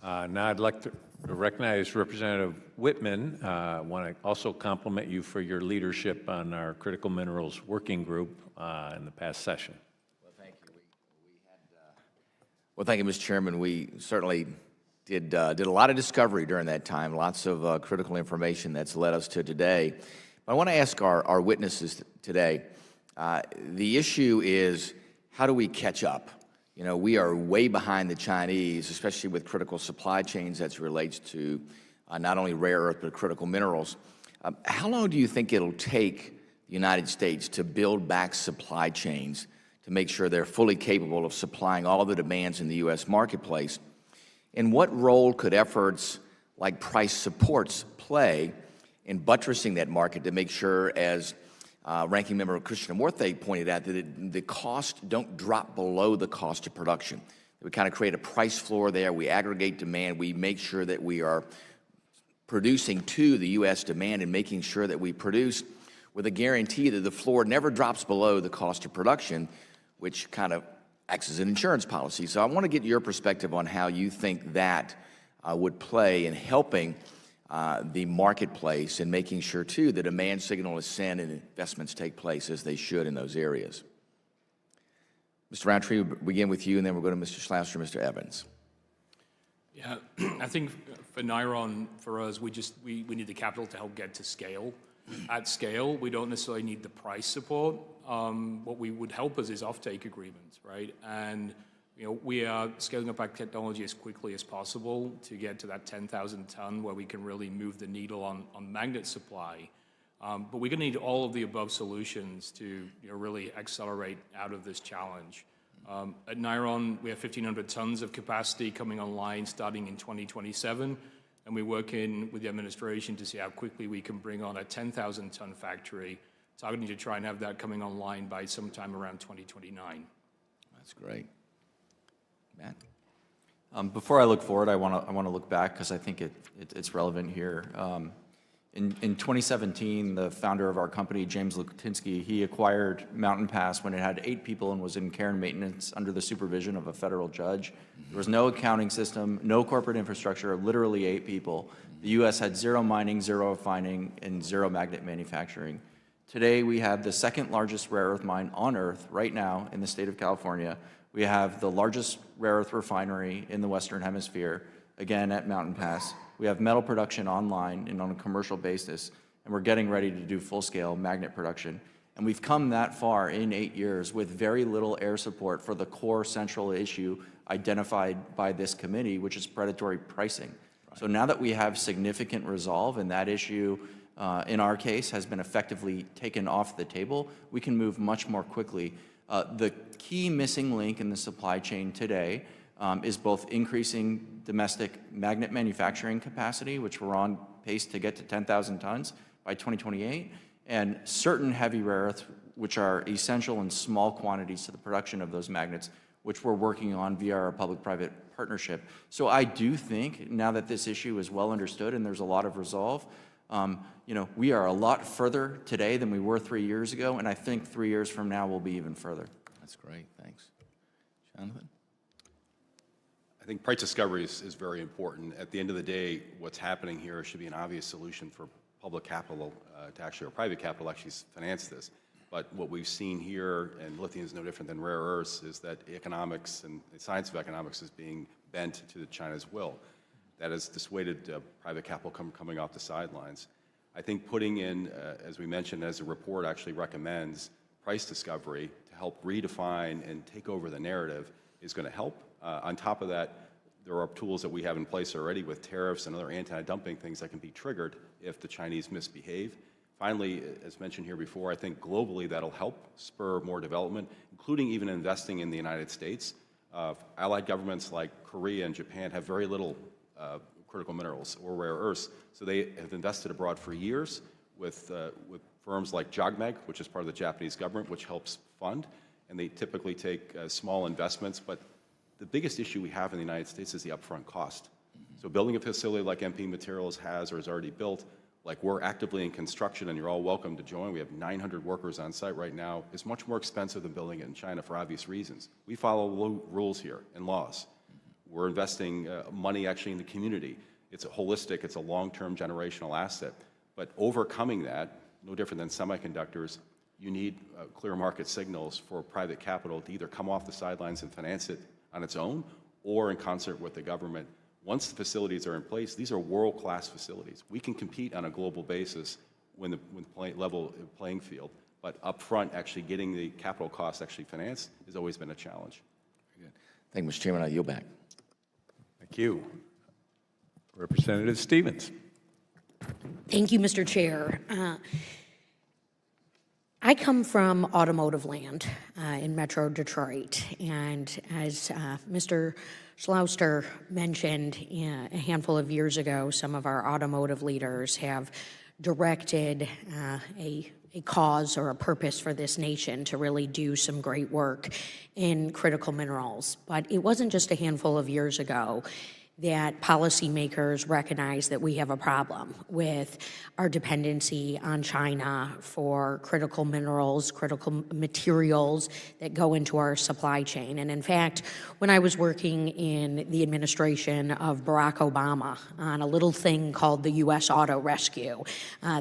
Now I'd like to recognize Representative Whitman. I want to also compliment you for your leadership on our Critical Minerals Working Group in the past session. Well, thank you. Well, thank you, Mr. Chairman. We certainly did a lot of discovery during that time, lots of critical information that's led us to today. But I want to ask our witnesses today, the issue is, how do we catch up? You know, we are way behind the Chinese, especially with critical supply chains as it relates to not only rare earth, but critical minerals. How long do you think it'll take the United States to build back supply chains to make sure they're fully capable of supplying all the demands in the U.S. marketplace? And what role could efforts like price supports play in buttressing that market to make sure, as Ranking Member Krishnamurthy pointed out, that the costs don't drop below the cost of production? We kind of create a price floor there. We aggregate demand. We make sure that we are producing to the U.S. demand and making sure that we produce with a guarantee that the floor never drops below the cost of production, which kind of acts as an insurance policy. So I want to get your perspective on how you think that would play in helping the marketplace and making sure, too, the demand signal is sent and investments take place as they should in those areas. Mr. Roundtree, we'll begin with you, and then we'll go to Mr. Slouster and Mr. Evans. Yeah, I think for Niron, for us, we need the capital to help get to scale. At scale, we don't necessarily need the price support. What would help us is offtake agreements, right? And you know, we are scaling up our technology as quickly as possible to get to that 10,000 ton where we can really move the needle on magnet supply. But we're going to need all of the above solutions to really accelerate out of this challenge. At Niron, we have 1,500 tons of capacity coming online starting in 2027, and we're working with the administration to see how quickly we can bring on a 10,000 ton factory, targeting to try and have that coming online by sometime around 2029. That's great. Matt? Before I look forward, I want to look back because I think it's relevant here. In 2017, the founder of our company, James Lutinsky, he acquired Mountain Pass when it had 8 people and was in care and maintenance under the supervision of a federal judge. There was no accounting system, no corporate infrastructure, literally 8 people. The U.S. had 0 mining, 0 refining, and 0 magnet manufacturing. Today, we have the second largest rare earth mine on Earth right now in the state of California. We have the largest rare earth refinery in the Western Hemisphere, again at Mountain Pass. We have metal production online and on a commercial basis, and we're getting ready to do full-scale magnet production. And we've come that far in 8 years with very little air support for the core central issue identified by this committee, which is predatory pricing. So now that we have significant resolve and that issue, in our case, has been effectively taken off the table, we can move much more quickly. The key missing link in the supply chain today is both increasing domestic magnet manufacturing capacity, which we're on pace to get to 10,000 tons by 2028, and certain heavy rare earths, which are essential in small quantities to the production of those magnets, which we're working on via our public-private partnership. So I do think, now that this issue is well understood and there's a lot of resolve, we are a lot further today than we were 3 years ago, and I think 3 years from now we'll be even further. That's great, thanks. Jonathan? I think price discovery is very important. At the end of the day, what's happening here should be an obvious solution for public capital or private capital actually finance this. But what we've seen here, and lithium is no different than rare earths, is that economics and the science of economics is being bent to China's will. That has dissuaded private capital coming off the sidelines. I think putting in, as we mentioned, as the report actually recommends, price discovery to help redefine and take over the narrative is going to help. On top of that, there are tools that we have in place already with tariffs and other anti-dumping things that can be triggered if the Chinese misbehave. Finally, as mentioned here before, I think globally that'll help spur more development, including even investing in the United States. Allied governments like Korea and Japan have very little critical minerals or rare earths, so they have invested abroad for years with firms like JOGMEC, which is part of the Japanese government, which helps fund, and they typically take small investments. But the biggest issue we have in the United States is the upfront cost. So building a facility like MP Materials has or is already built, like we're actively in construction and you're all welcome to join. We have 900 workers on site right now. It's much more expensive than building it in China for obvious reasons. We follow rules here and laws. We're investing money actually in the community. It's a holistic, it's a long-term generational asset. But overcoming that, no different than semiconductors, you need clear market signals for private capital to either come off the sidelines and finance it on its own or in concert with the government. Once the facilities are in place, these are world-class facilities. We can compete on a global basis when the level playing field, but up front, actually getting the capital costs actually financed has always been a challenge. Very good. Thank you, Mr. Chairman. I yield back. Thank you. Representative Stevens. Thank you, Mr. Chair. I come from automotive land in Metro Detroit, and as Mr. Schlauster mentioned a handful of years ago, some of our automotive leaders have directed a cause or a purpose for this nation to really do some great work in critical minerals. But it wasn't just a handful of years ago that policymakers recognize that we have a problem with our dependency on China for critical minerals, critical materials that go into our supply chain. And in fact, when I was working in the administration of Barack Obama on a little thing called the U.S. Auto Rescue,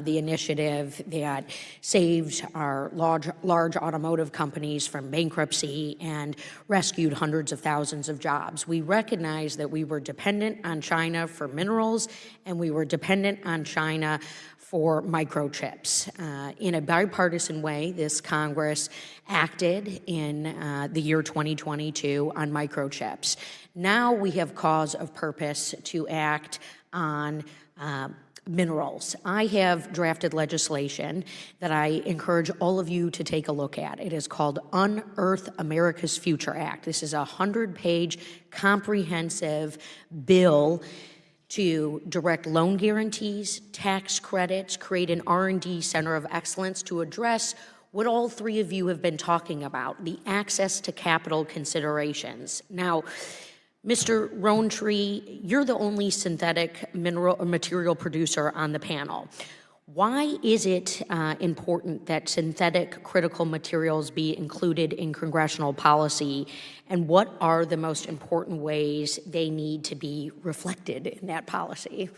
the initiative that saved our large automotive companies from bankruptcy and rescued hundreds of thousands of jobs, we recognized that we were dependent on China for minerals, and we were dependent on China for microchips. In a bipartisan way, this Congress acted in the year 2022 on microchips. Now we have cause of purpose to act on minerals. I have drafted legislation that I encourage all of you to take a look at. It is called Unearth America's Future Act. This is a 100-page comprehensive bill to direct loan guarantees, tax credits, create an R&D center of excellence to address what all three of you have been talking about, the access to capital considerations. Now, Mr. Rowntree, you're the only synthetic material producer on the panel. Why is it important that synthetic critical materials be included in congressional policy, and what are the most important ways they need to be reflected in that policy?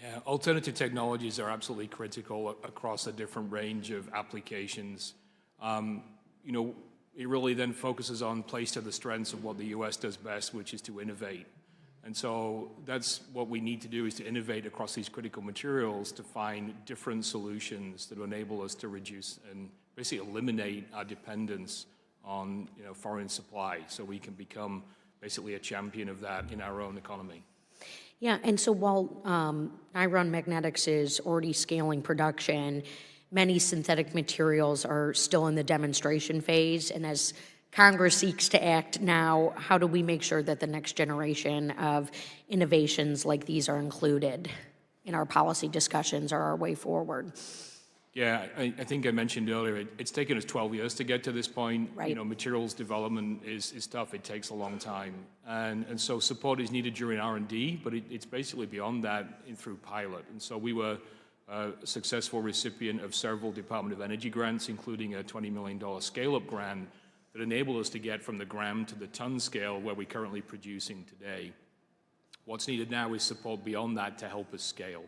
Yeah, alternative technologies are absolutely critical across a different range of applications. It really then focuses on plays to the strengths of what the U.S. does best, which is to innovate. And so that's what we need to do, is to innovate across these critical materials to find different solutions that will enable us to reduce and basically eliminate our dependence on foreign supply so we can become basically a champion of that in our own economy. Yeah, and so while Iron Magnetics is already scaling production, many synthetic materials are still in the demonstration phase, and as Congress seeks to act now, how do we make sure that the next generation of innovations like these are included in our policy discussions or our way forward? Yeah, I think I mentioned earlier, it's taken us 12 years to get to this point. Right. Materials development is tough. It takes a long time. And so support is needed during R&D, but it's basically beyond that through pilot. And so we were a successful recipient of several Department of Energy grants, including a $20 million scale-up grant that enabled us to get from the gram to the ton scale where we're currently producing today. What's needed now is support beyond that to help us scale.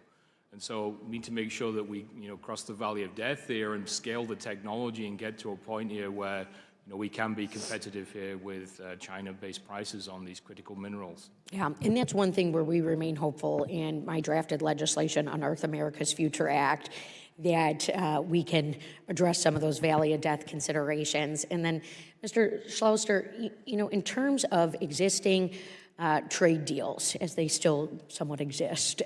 And so we need to make sure that we, cross the valley of death here and scale the technology and get to a point here where, we can be competitive here with China-based prices on these critical minerals. Yeah, and that's one thing where we remain hopeful in my drafted legislation, Unearth America's Future Act, that we can address some of those valley of death considerations. And then, Mr. Schlauster, in terms of existing trade deals, as they still somewhat exist.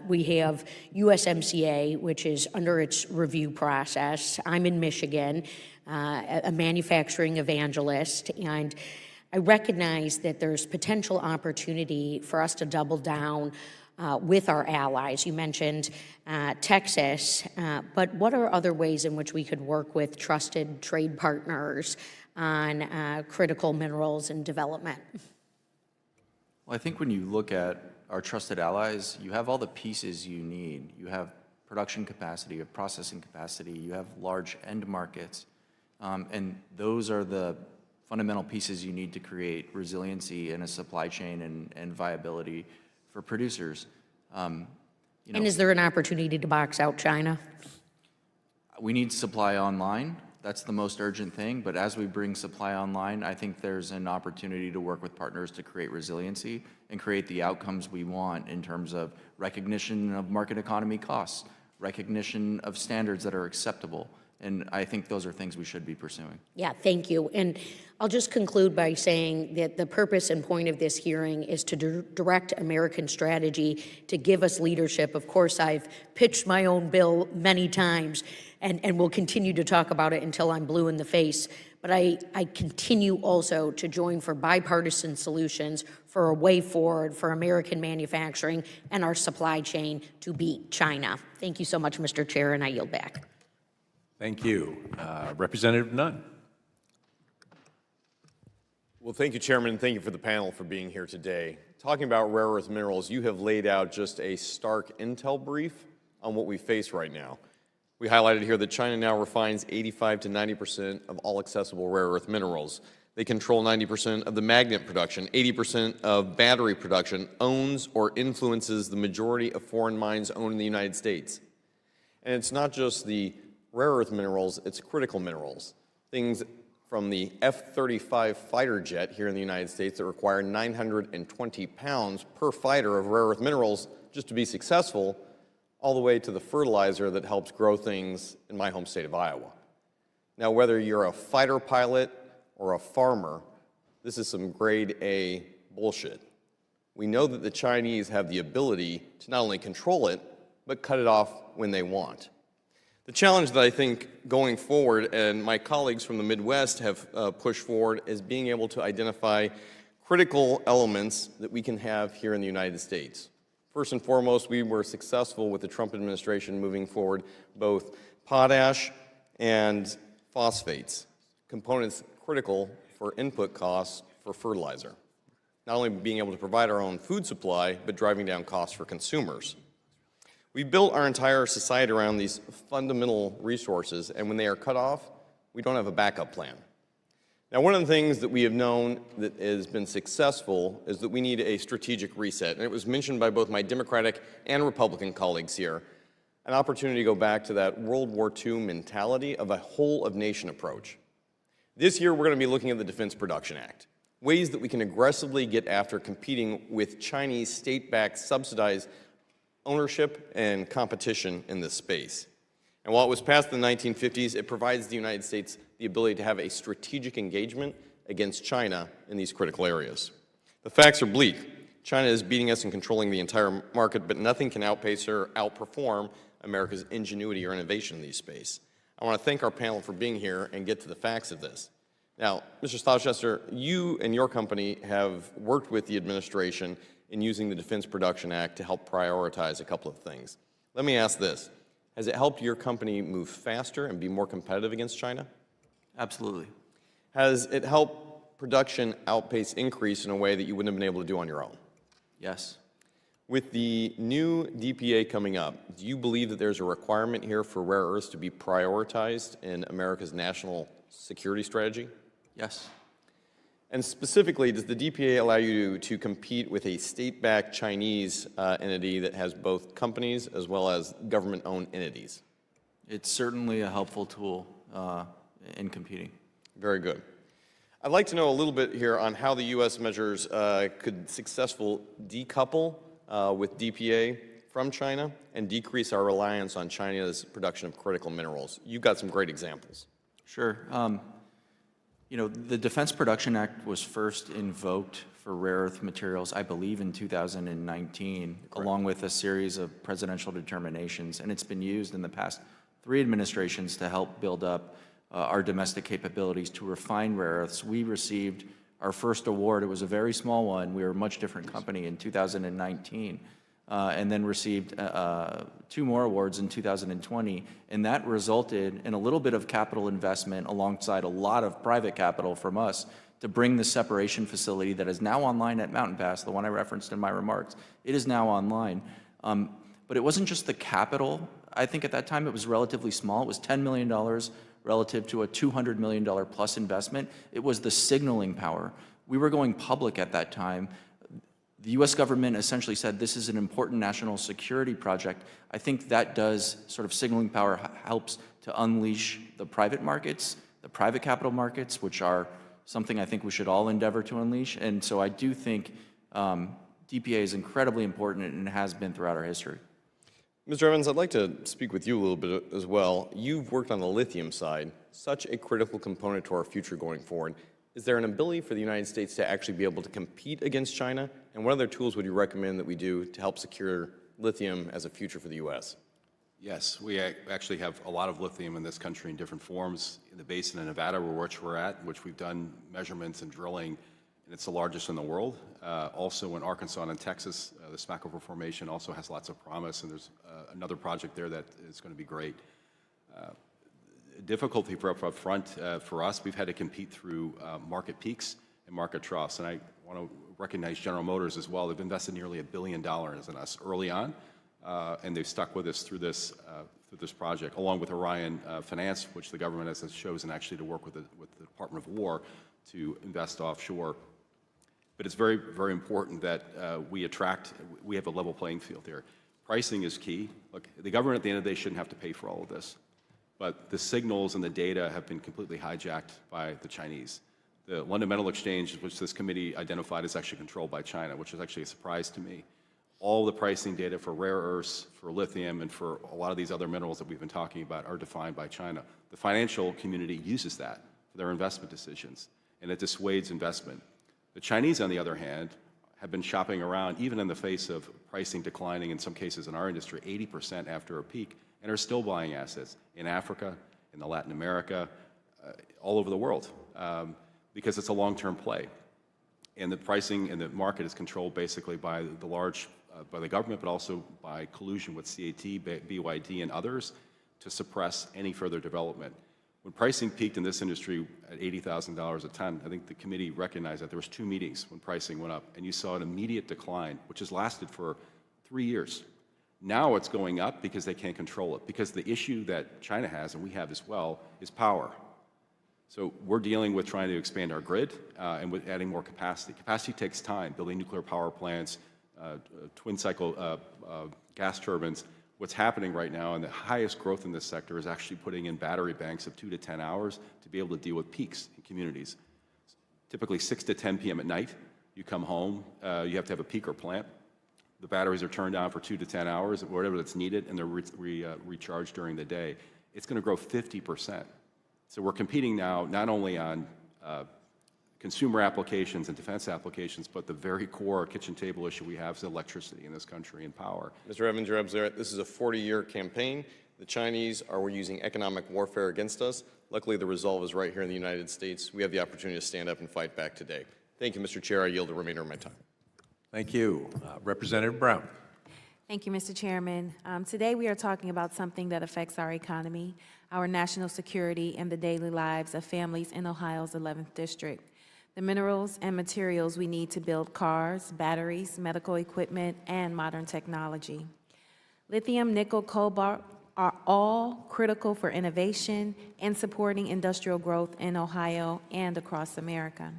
We have USMCA, which is under its review process. I'm in Michigan, a manufacturing evangelist, and I recognize that there's potential opportunity for us to double down with our allies. You mentioned Texas, but what are other ways in which we could work with trusted trade partners on critical minerals and development? Well, I think when you look at our trusted allies, you have all the pieces you need. You have production capacity, you have processing capacity, you have large end markets, and those are the fundamental pieces you need to create resiliency in a supply chain and viability for producers. And is there an opportunity to box out China? We need supply online. That's the most urgent thing, but as we bring supply online, I think there's an opportunity to work with partners to create resiliency and create the outcomes we want in terms of recognition of market economy costs, recognition of standards that are acceptable, and I think those are things we should be pursuing. Yeah, thank you. And I'll just conclude by saying that the purpose and point of this hearing is to direct American strategy to give us leadership. Of course, I've pitched my own bill many times, and we'll continue to talk about it until I'm blue in the face. But I continue also to join for bipartisan solutions for a way forward for American manufacturing and our supply chain to beat China. Thank you so much, Mr. Chair, and I yield back. Thank you. Representative Nunn. Well, thank you, Chairman, and thank you for the panel for being here today. Talking about rare earth minerals, you have laid out just a stark intel brief on what we face right now. We highlighted here that China now refines 85 to 90% of all accessible rare earth minerals. They control 90% of the magnet production, 80% of battery production, owns or influences the majority of foreign mines owned in the United States. And it's not just the rare earth minerals, it's critical minerals. Things from the F-35 fighter jet here in the United States that require 920 pounds per fighter of rare earth minerals just to be successful, all the way to the fertilizer that helps grow things in my home state of Iowa. Now, whether you're a fighter pilot or a farmer, this is some grade A bullshit. We know that the Chinese have the ability to not only control it, but cut it off when they want. The challenge that I think going forward, and my colleagues from the Midwest have pushed forward, is being able to identify critical elements that we can have here in the United States. First and foremost, we were successful with the Trump administration moving forward both potash and phosphates, components critical for input costs for fertilizer. Not only being able to provide our own food supply, but driving down costs for consumers. We built our entire society around these fundamental resources, and when they are cut off, we don't have a backup plan. Now, one of the things that we have known that has been successful is that we need a strategic reset, and it was mentioned by both my Democratic and Republican colleagues here, an opportunity to go back to that World War II mentality of a whole-of-nation approach. This year, we're going to be looking at the Defense Production Act, ways that we can aggressively get after competing with Chinese state-backed subsidized ownership and competition in this space. And while it was passed in the 1950s, it provides the United States the ability to have a strategic engagement against China in these critical areas. The facts are bleak. China is beating us and controlling the entire market, but nothing can outpace or outperform America's ingenuity or innovation in these space. I want to thank our panel for being here and get to the facts of this. Now, Mr. Gloucester, you and your company have worked with the administration in using the Defense Production Act to help prioritize a couple of things. Let me ask this. Has it helped your company move faster and be more competitive against China? Absolutely. Has it helped production outpace increase in a way that you wouldn't have been able to do on your own? Yes. With the new DPA coming up, do you believe that there's a requirement here for rare earths to be prioritized in America's national security strategy? Yes. And specifically, does the DPA allow you to compete with a state-backed Chinese entity that has both companies as well as government-owned entities? It's certainly a helpful tool in competing. Very good. I'd like to know a little bit here on how the U.S. measures could successfully decouple with DPA from China and decrease our reliance on China's production of critical minerals. You've got some great examples. Sure. You know, the Defense Production Act was first invoked for rare earth materials, I believe, in 2019, along with a series of presidential determinations, and it's been used in the past 3 administrations to help build up our domestic capabilities to refine rare earths. We received our first award. It was a very small one. We were a much different company in 2019, and then received 2 more awards in 2020, and that resulted in a little bit of capital investment alongside a lot of private capital from us to bring the separation facility that is now online at Mountain Pass, the one I referenced in my remarks. It is now online. But it wasn't just the capital. I think at that time it was relatively small. It was $10 million relative to a $200 million plus investment. It was the signaling power. We were going public at that time. The U.S. government essentially said this is an important national security project. I think that does sort of signaling power helps to unleash the private markets, the private capital markets, which are something I think we should all endeavor to unleash. And so I do think DPA is incredibly important and has been throughout our history. Mr. Evans, I'd like to speak with you a little bit as well. You've worked on the lithium side, such a critical component to our future going forward. Is there an ability for the United States to actually be able to compete against China? And what other tools would you recommend that we do to help secure lithium as a future for the U.S.? Yes, we actually have a lot of lithium in this country in different forms. In the basin of Nevada, which we're at, which we've done measurements and drilling, and it's the largest in the world. Also in Arkansas and Texas, the Smackover Formation also has lots of promise, and there's another project there that is going to be great. Difficulty for up front for us, we've had to compete through market peaks and market troughs, and I want to recognize General Motors as well. They've invested nearly $1 billion in us early on, and they've stuck with us through this project, along with Orion Finance, which the government has chosen actually to work with the Department of War to invest offshore. But it's very, very important that we have a level playing field here. Pricing is key. Look, the government at the end of the day shouldn't have to pay for all of this. But the signals and the data have been completely hijacked by the Chinese. The London Metal Exchange, which this committee identified, is actually controlled by China, which is actually a surprise to me. All the pricing data for rare earths, for lithium, and for a lot of these other minerals that we've been talking about are defined by China. The financial community uses that for their investment decisions, and it dissuades investment. The Chinese, on the other hand, have been shopping around, even in the face of pricing declining, in some cases in our industry, 80% after a peak, and are still buying assets in Africa, in Latin America, all over the world, because it's a long-term play. And the pricing and the market is controlled basically by the government, but also by collusion with CAT, BYD, and others to suppress any further development. When pricing peaked in this industry at $80,000 a ton, I think the committee recognized that there was 2 meetings when pricing went up, and you saw an immediate decline, which has lasted for 3 years. Now it's going up because they can't control it, because the issue that China has, and we have as well, is power. So we're dealing with trying to expand our grid and with adding more capacity. Capacity takes time, building nuclear power plants, twin cycle gas turbines. What's happening right now, and the highest growth in this sector, is actually putting in battery banks of 2 to 10 hours to be able to deal with peaks in communities. Typically 6 to 10 p.m. at night, you come home, you have to have a peaker plant. The batteries are turned on for 2 to 10 hours, whatever that's needed, and they're recharged during the day. it's going to grow 50%. So we're competing now not only on consumer applications and defense applications, but the very core kitchen table issue we have is electricity in this country and power. Mr. Evans, you're absolutely right. This is a 40-year campaign. The Chinese are using economic warfare against us. Luckily, the resolve is right here in the United States. We have the opportunity to stand up and fight back today. Thank you, Mr. Chair. I yield the remainder of my time. Thank you. Representative Brown. Thank you, Mr. Chairman. Today we are talking about something that affects our economy, our national security, and the daily lives of families in Ohio's 11th District. The minerals and materials we need to build cars, batteries, medical equipment, and modern technology. Lithium, nickel, cobalt are all critical for innovation and supporting industrial growth in Ohio and across America.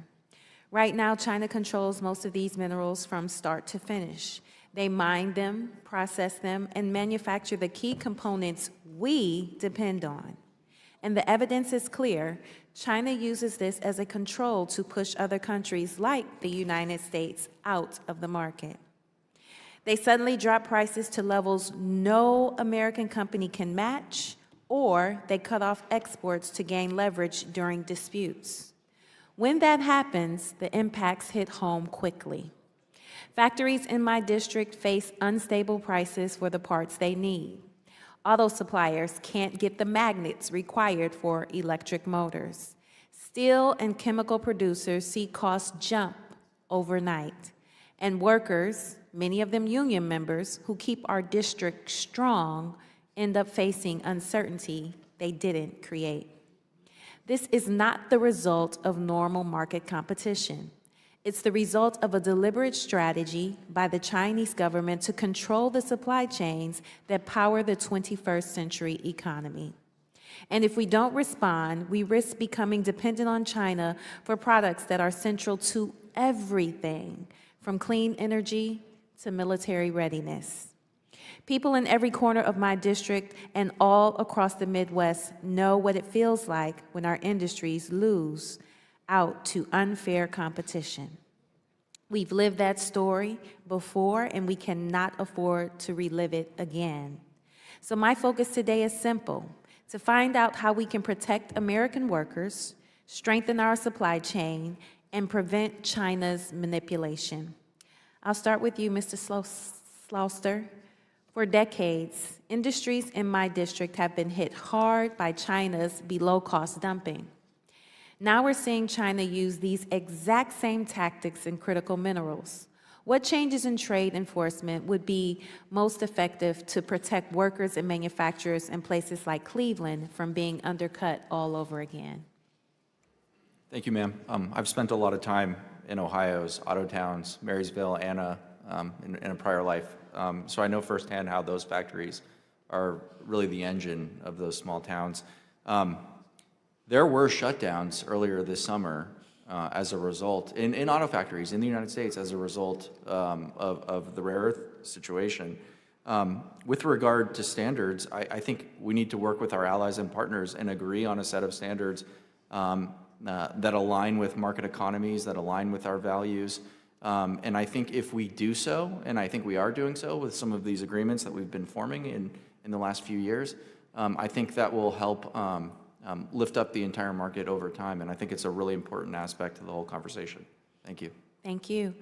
Right now, China controls most of these minerals from start to finish. They mine them, process them, and manufacture the key components we depend on. And the evidence is clear. China uses this as a control to push other countries like the United States out of the market. They suddenly drop prices to levels no American company can match, or they cut off exports to gain leverage during disputes. When that happens, the impacts hit home quickly. Factories in my district face unstable prices for the parts they need. Auto suppliers can't get the magnets required for electric motors. Steel and chemical producers see costs jump overnight. And workers, many of them union members, who keep our district strong, end up facing uncertainty they didn't create. This is not the result of normal market competition. It's the result of a deliberate strategy by the Chinese government to control the supply chains that power the 21st century economy. And if we don't respond, we risk becoming dependent on China for products that are central to everything, from clean energy to military readiness. People in every corner of my district and all across the Midwest know what it feels like when our industries lose out to unfair competition. We've lived that story before, and we cannot afford to relive it again. So my focus today is simple: to find out how we can protect American workers, strengthen our supply chain, and prevent China's manipulation. I'll start with you, Mr. Slauster. For decades, industries in my district have been hit hard by China's below-cost dumping. Now we're seeing China use these exact same tactics in critical minerals. What changes in trade enforcement would be most effective to protect workers and manufacturers in places like Cleveland from being undercut all over again? Thank you, ma'am. I've spent a lot of time in Ohio's auto towns, Marysville, Anna, in a prior life. So I know firsthand how those factories are really the engine of those small towns. There were shutdowns earlier this summer as a result, in auto factories in the United States as a result of the rare earth situation. With regard to standards, I think we need to work with our allies and partners and agree on a set of standards that align with market economies, that align with our values. And I think if we do so, and I think we are doing so with some of these agreements that we've been forming in the last few years, I think that will help lift up the entire market over time. And I think it's a really important aspect to the whole conversation. Thank you. Thank you.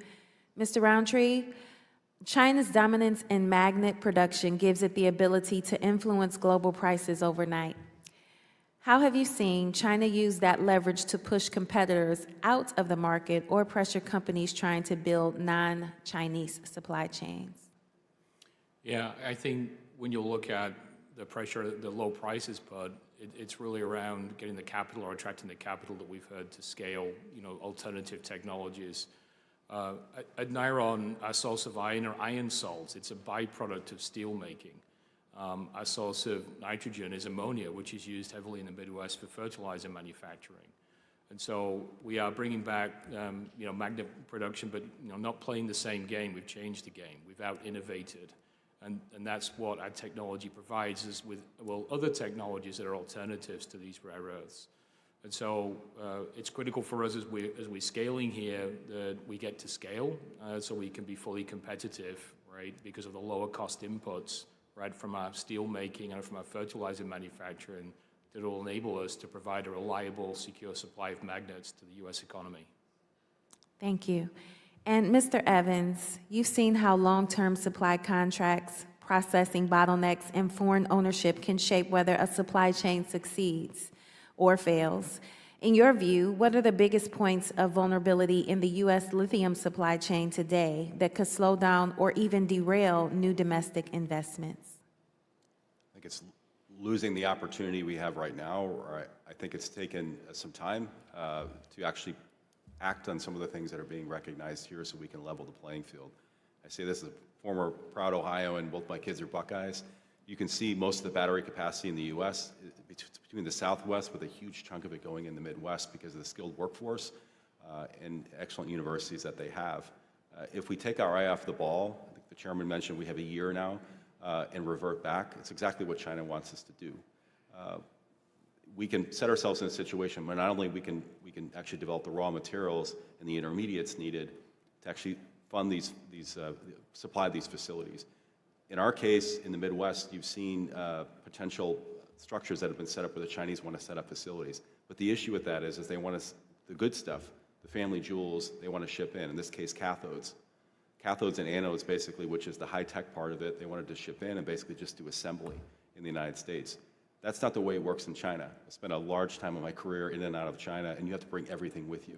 Mr. Roundtree, China's dominance in magnet production gives it the ability to influence global prices overnight. How have you seen China use that leverage to push competitors out of the market or pressure companies trying to build non-Chinese supply chains? Yeah, I think when you look at the pressure the low prices put, it's really around getting the capital or attracting the capital that we've heard to scale, alternative technologies. At Niron, our source of iron or iron salts, it's a byproduct of steel making. Our source of nitrogen is ammonia, which is used heavily in the Midwest for fertilizer manufacturing. And so we are bringing back, magnet production, but not playing the same game. We've changed the game. We've out-innovated. And that's what our technology provides us with, other technologies that are alternatives to these rare earths. And so it's critical for us as we're scaling here that we get to scale so we can be fully competitive, right, because of the lower cost inputs right from our steel making and from our fertilizer manufacturing, that will enable us to provide a reliable, secure supply of magnets to the U.S. economy. Thank you. And Mr. Evans, you've seen how long-term supply contracts, processing bottlenecks, and foreign ownership can shape whether a supply chain succeeds or fails. In your view, what are the biggest points of vulnerability in the U.S. lithium supply chain today that could slow down or even derail new domestic investments? I think it's losing the opportunity we have right now. Or I think it's taken some time to actually act on some of the things that are being recognized here so we can level the playing field. I say this as a former proud Ohioan, both my kids are Buckeyes. You can see most of the battery capacity in the U.S. between the Southwest, with a huge chunk of it going in the Midwest because of the skilled workforce and excellent universities that they have. If we take our eye off the ball, I think the chairman mentioned we have a year now, and revert back, it's exactly what China wants us to do. We can set ourselves in a situation where not only we can actually develop the raw materials and the intermediates needed to actually fund supply these facilities. In our case, in the Midwest, you've seen potential structures that have been set up where the Chinese want to set up facilities. But the issue with that is they want the good stuff, the family jewels, they want to ship in this case, cathodes. Cathodes and anodes, basically, which is the high-tech part of it, they wanted to ship in and basically just do assembly in the United States. That's not the way it works in China. I spent a large time of my career in and out of China, and you have to bring everything with you.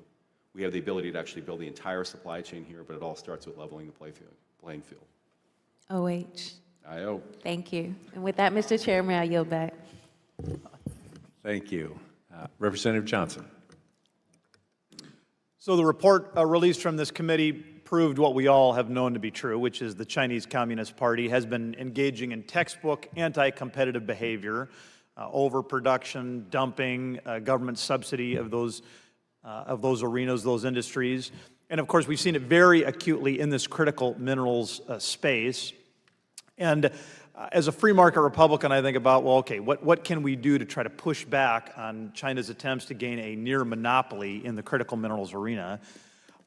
We have the ability to actually build the entire supply chain here, but it all starts with leveling the playing field. OH. I.O. Thank you. And with that, Mr. Chairman, I yield back. Thank you. Representative Johnson. So the report released from this committee proved what we all have known to be true, which is the Chinese Communist Party has been engaging in textbook anti-competitive behavior, overproduction, dumping, government subsidy of those arenas, those industries. And of course, we've seen it very acutely in this critical minerals space. And as a free market Republican, I think about, well, okay, what can we do to try to push back on China's attempts to gain a near monopoly in the critical minerals arena?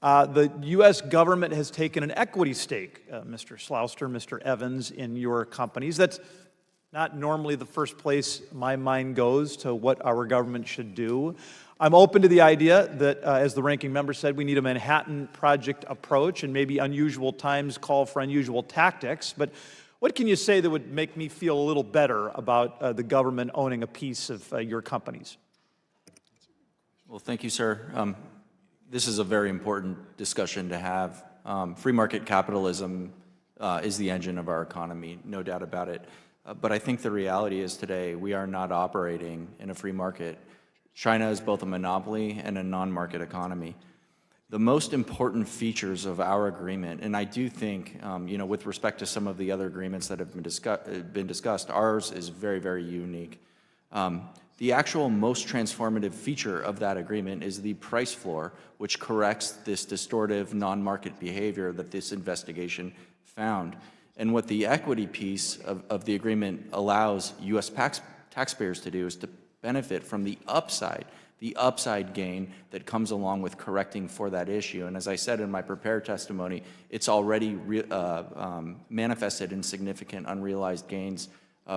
The U.S. government has taken an equity stake, Mr. Slouster, Mr. Evans, in your companies. That's not normally the first place my mind goes to what our government should do. I'm open to the idea that, as the ranking member said, we need a Manhattan Project approach, and maybe unusual times call for unusual tactics. But what can you say that would make me feel a little better about the government owning a piece of your companies? Well, thank you, sir. This is a very important discussion to have. Free market capitalism is the engine of our economy, no doubt about it. But I think the reality is today we are not operating in a free market. China is both a monopoly and a non-market economy. The most important features of our agreement, and I do think, with respect to some of the other agreements that have been discussed, ours is very, very unique. The actual most transformative feature of that agreement is the price floor, which corrects this distortive non-market behavior that this investigation found. And what the equity piece of the agreement allows U.S. taxpayers to do is to benefit from the upside gain that comes along with correcting for that issue. And as I said in my prepared testimony, it's already manifested in significant unrealized gains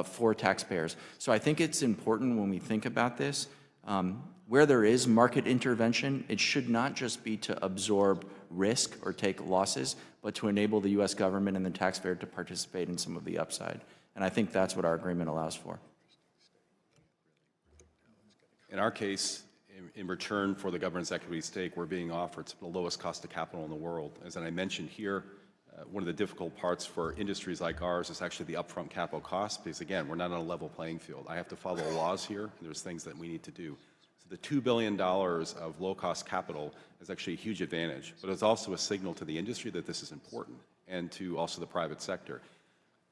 for taxpayers. So I think it's important when we think about this, where there is market intervention, it should not just be to absorb risk or take losses, but to enable the U.S. government and the taxpayer to participate in some of the upside. And I think that's what our agreement allows for. In our case, in return for the government's equity stake, we're being offered the lowest cost of capital in the world. As I mentioned here, one of the difficult parts for industries like ours is actually the upfront capital cost, because again, we're not on a level playing field. I have to follow laws here, and there's things that we need to do. So the $2 billion of low-cost capital is actually a huge advantage, but it's also a signal to the industry that this is important, and to also the private sector.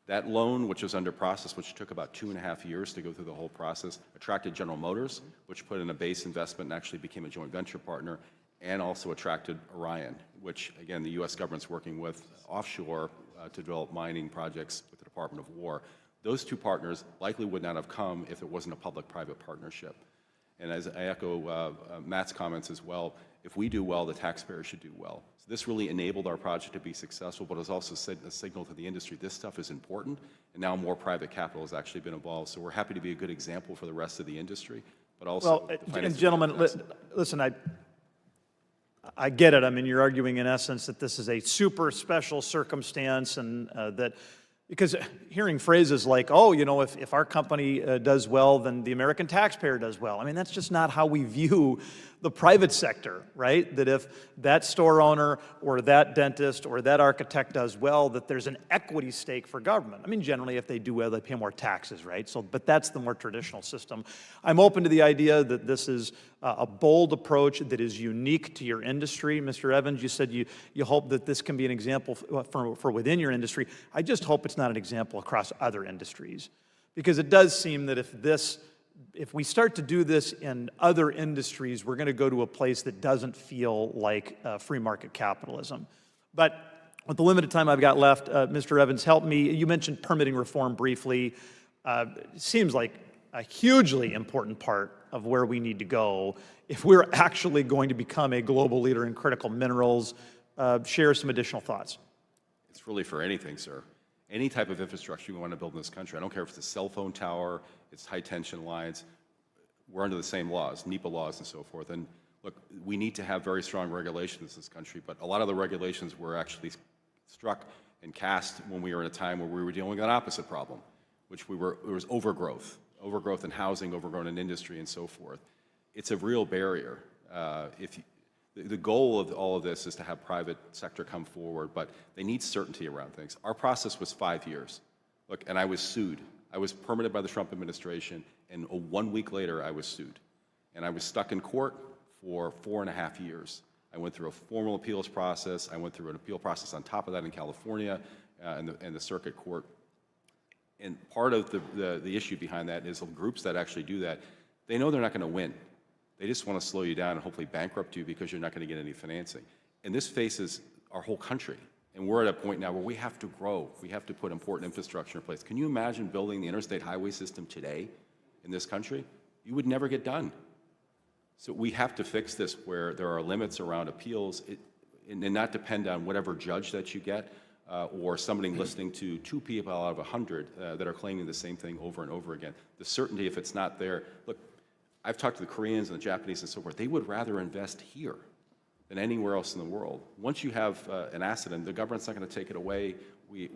That loan, which was under process, which took about 2.5 years to go through the whole process, attracted General Motors, which put in a base investment and actually became a joint venture partner, and also attracted Orion, which, again, the U.S. government's working with offshore to develop mining projects with the Department of War. Those two partners likely would not have come if it wasn't a public-private partnership. And as I echo Matt's comments as well, if we do well, the taxpayers should do well. So this really enabled our project to be successful, but has also sent a signal to the industry this stuff is important, and now more private capital has actually been involved. So we're happy to be a good example for the rest of the industry, but also... Well, the and gentlemen, listen, I get it. I mean, you're arguing in essence that this is a super special circumstance and that, because hearing phrases like, oh, you know, if our company does well, then the American taxpayer does well. I mean, that's just not how we view the private sector, right? That if that store owner or that dentist or that architect does well, that there's an equity stake for government. I mean, generally, if they do well, they pay more taxes, right? So, but that's the more traditional system. I'm open to the idea that this is a bold approach that is unique to your industry. Mr. Evans, you said you hope that this can be an example for within your industry. I just hope it's not an example across other industries, because it does seem that if we start to do this in other industries, we're going to go to a place that doesn't feel like free market capitalism. But with the limited time I've got left, Mr. Evans, help me. You mentioned permitting reform briefly. It seems like a hugely important part of where we need to go if we're actually going to become a global leader in critical minerals. Share some additional thoughts. It's really for anything, sir. Any type of infrastructure you want to build in this country. I don't care if it's a cell phone tower, it's high-tension lines. We're under the same laws, NEPA laws and so forth. And look, we need to have very strong regulations in this country, but a lot of the regulations were actually struck and cast when we were in a time where we were dealing with an opposite problem, which it was overgrowth in housing, overgrowth in industry, and so forth. It's a real barrier. The goal of all of this is to have private sector come forward, but they need certainty around things. Our process was 5 years. Look, and I was sued. I was permitted by the Trump administration, and 1 week later I was sued. And I was stuck in court for 4.5 years. I went through a formal appeals process. I went through an appeal process on top of that in California and the circuit court. And part of the issue behind that is the groups that actually do that, they know they're not going to win. They just want to slow you down and hopefully bankrupt you because you're not going to get any financing. And this faces our whole country. And we're at a point now where we have to grow. We have to put important infrastructure in place. Can you imagine building the interstate highway system today in this country? You would never get done. So we have to fix this where there are limits around appeals and not depend on whatever judge that you get or somebody listening to 2 people out of 100 that are claiming the same thing over and over again. The certainty, if it's not there, look, I've talked to the Koreans and the Japanese and so forth. They would rather invest here than anywhere else in the world. Once you have an asset, and the government's not going to take it away, we're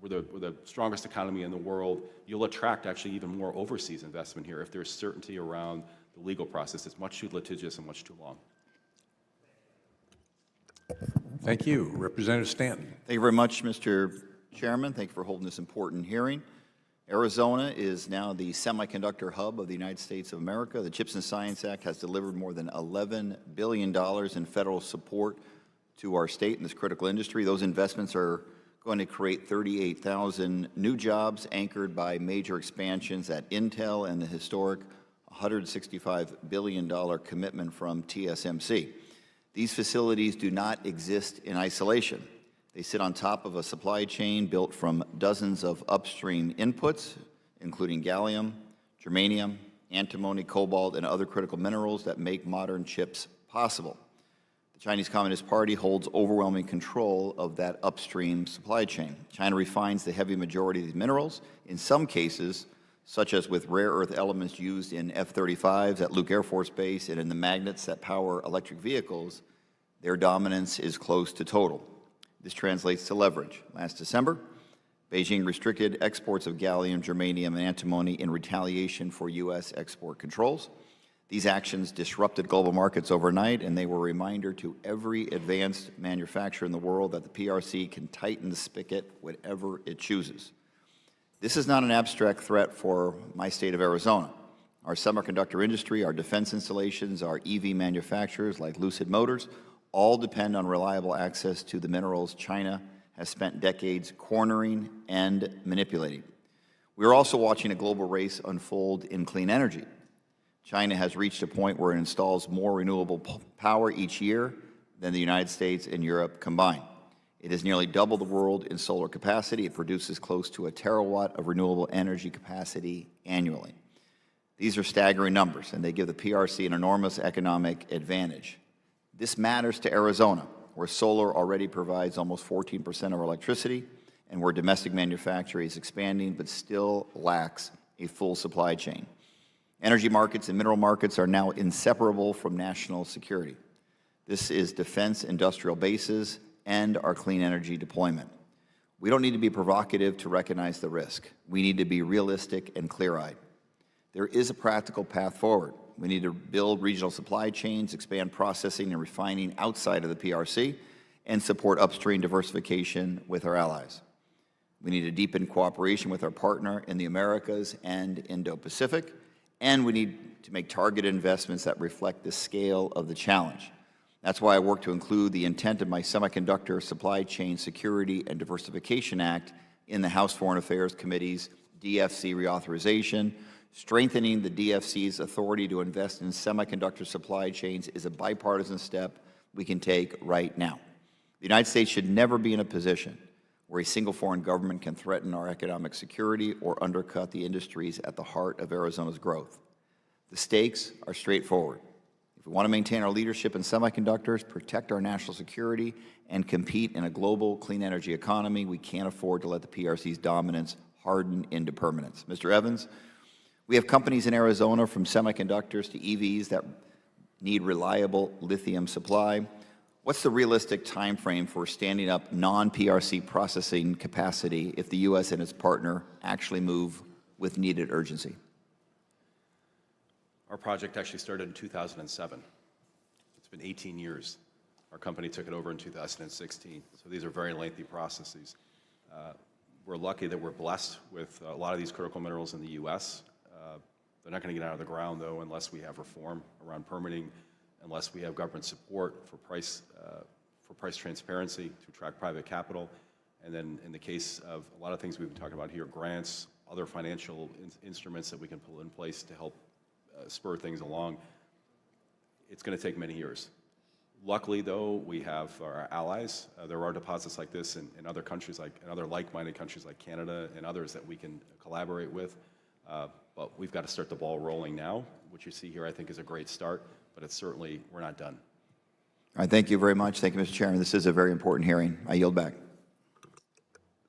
the strongest economy in the world. You'll attract actually even more overseas investment here if there's certainty around the legal process. It's much too litigious and much too long. Thank you. Representative Stanton. Thank you very much, Mr. Chairman. Thank you for holding this important hearing. Arizona is now the semiconductor hub of the United States of America. The CHIPS and Science Act has delivered more than $11 billion in federal support to our state in this critical industry. Those investments are going to create 38,000 new jobs anchored by major expansions at Intel and the historic $165 billion commitment from TSMC. These facilities do not exist in isolation. They sit on top of a supply chain built from dozens of upstream inputs, including gallium, germanium, antimony, cobalt, and other critical minerals that make modern chips possible. The Chinese Communist Party holds overwhelming control of that upstream supply chain. China refines the heavy majority of these minerals, in some cases, such as with rare earth elements used in F-35s at Luke Air Force Base and in the magnets that power electric vehicles. Their dominance is close to total. This translates to leverage. Last December, Beijing restricted exports of gallium, germanium, and antimony in retaliation for U.S. export controls. These actions disrupted global markets overnight, and they were a reminder to every advanced manufacturer in the world that the PRC can tighten the spigot whenever it chooses. This is not an abstract threat for my state of Arizona. Our semiconductor industry, our defense installations, our EV manufacturers like Lucid Motors, all depend on reliable access to the minerals China has spent decades cornering and manipulating. We are also watching a global race unfold in clean energy. China has reached a point where it installs more renewable power each year than the United States and Europe combined. It has nearly doubled the world in solar capacity. It produces close to a terawatt of renewable energy capacity annually. These are staggering numbers, and they give the PRC an enormous economic advantage. This matters to Arizona, where solar already provides almost 14% of our electricity, and where domestic manufacturing is expanding but still lacks a full supply chain. Energy markets and mineral markets are now inseparable from national security. This is defense industrial bases and our clean energy deployment. We don't need to be provocative to recognize the risk. We need to be realistic and clear-eyed. There is a practical path forward. We need to build regional supply chains, expand processing and refining outside of the PRC, and support upstream diversification with our allies. We need to deepen cooperation with our partner in the Americas and Indo-Pacific, and we need to make targeted investments that reflect the scale of the challenge. That's why I work to include the intent of my Semiconductor Supply Chain Security and Diversification Act in the House Foreign Affairs Committee's DFC reauthorization. Strengthening the DFC's authority to invest in semiconductor supply chains is a bipartisan step we can take right now. The United States should never be in a position where a single foreign government can threaten our economic security or undercut the industries at the heart of Arizona's growth. The stakes are straightforward. If we want to maintain our leadership in semiconductors, protect our national security, and compete in a global clean energy economy, we can't afford to let the PRC's dominance harden into permanence. Mr. Evans, we have companies in Arizona, from semiconductors to EVs, that need reliable lithium supply. What's the realistic time frame for standing up non-PRC processing capacity if the U.S. and its partner actually move with needed urgency? Our project actually started in 2007. It's been 18 years. Our company took it over in 2016. So these are very lengthy processes. We're lucky that we're blessed with a lot of these critical minerals in the U.S. They're not going to get out of the ground, though, unless we have reform around permitting, unless we have government support for price transparency to attract private capital, and then in the case of a lot of things we've been talking about here, grants, other financial instruments that we can pull in place to help spur things along. It's going to take many years. Luckily, though, we have our allies. There are deposits like this in other countries, in other like-minded countries like Canada and others that we can collaborate with. But we've got to start the ball rolling now. What you see here, I think, is a great start, but it's certainly, we're not done. All right, thank you very much. Thank you, Mr. Chairman. This is a very important hearing. I yield back.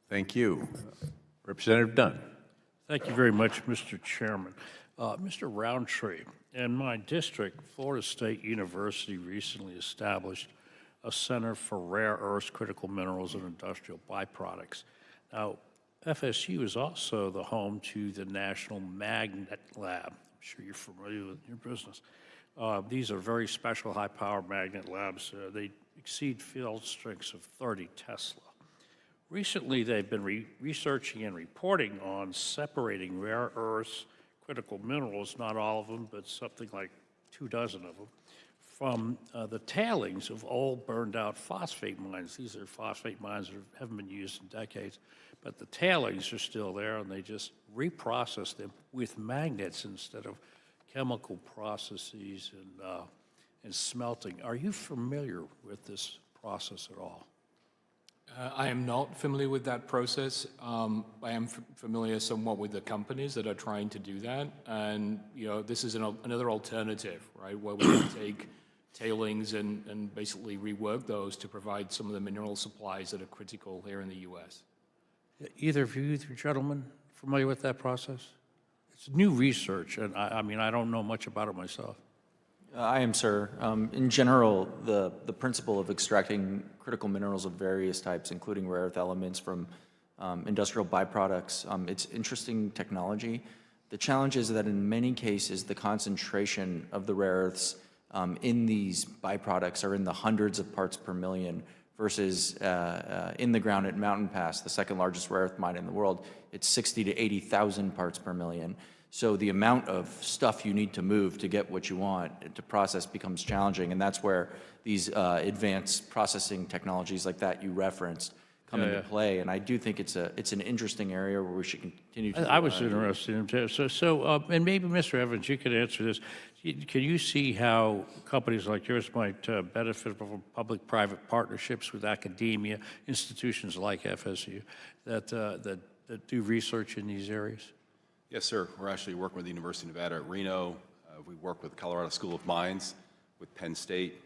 Thank you. Representative Dunn. Thank you very much, Mr. Chairman. Mr. Roundtree, in my district, Florida State University recently established a Center for Rare Earths, Critical Minerals, and Industrial Byproducts. Now, FSU is also the home to the National Magnet Lab. I'm sure you're familiar with your business. These are very special high-power magnet labs. They exceed field strengths of 30 Tesla. Recently, they've been researching and reporting on separating rare earths, critical minerals, not all of them, but something like 24 of them, from the tailings of old burned-out phosphate mines. These are phosphate mines that haven't been used in decades, but the tailings are still there, and they just reprocess them with magnets instead of chemical processes and smelting. Are you familiar with this process at all? I am not familiar with that process. I am familiar somewhat with the companies that are trying to do that. And, this is another alternative, right, where we can take tailings and basically rework those to provide some of the mineral supplies that are critical here in the U.S. Either of you gentlemen familiar with that process? It's new research, and I mean, I don't know much about it myself. I am, sir. In general, the principle of extracting critical minerals of various types, including rare earth elements from industrial byproducts, it's interesting technology. The challenge is that in many cases, the concentration of the rare earths in these byproducts are in the hundreds of parts per million versus in the ground at Mountain Pass, the second largest rare earth mine in the world, it's 60 to 80,000 parts per million. So the amount of stuff you need to move to get what you want to process becomes challenging, and that's where these advanced processing technologies like that you referenced come into play. And I do think it's an interesting area where we should continue to. I was interested in it. So and maybe Mr. Evans, you could answer this. Can you see how companies like yours might benefit from public-private partnerships with academia, institutions like FSU that do research in these areas? Yes, sir. We're actually working with the University of Nevada at Reno. We work with Colorado School of Mines, with Penn State.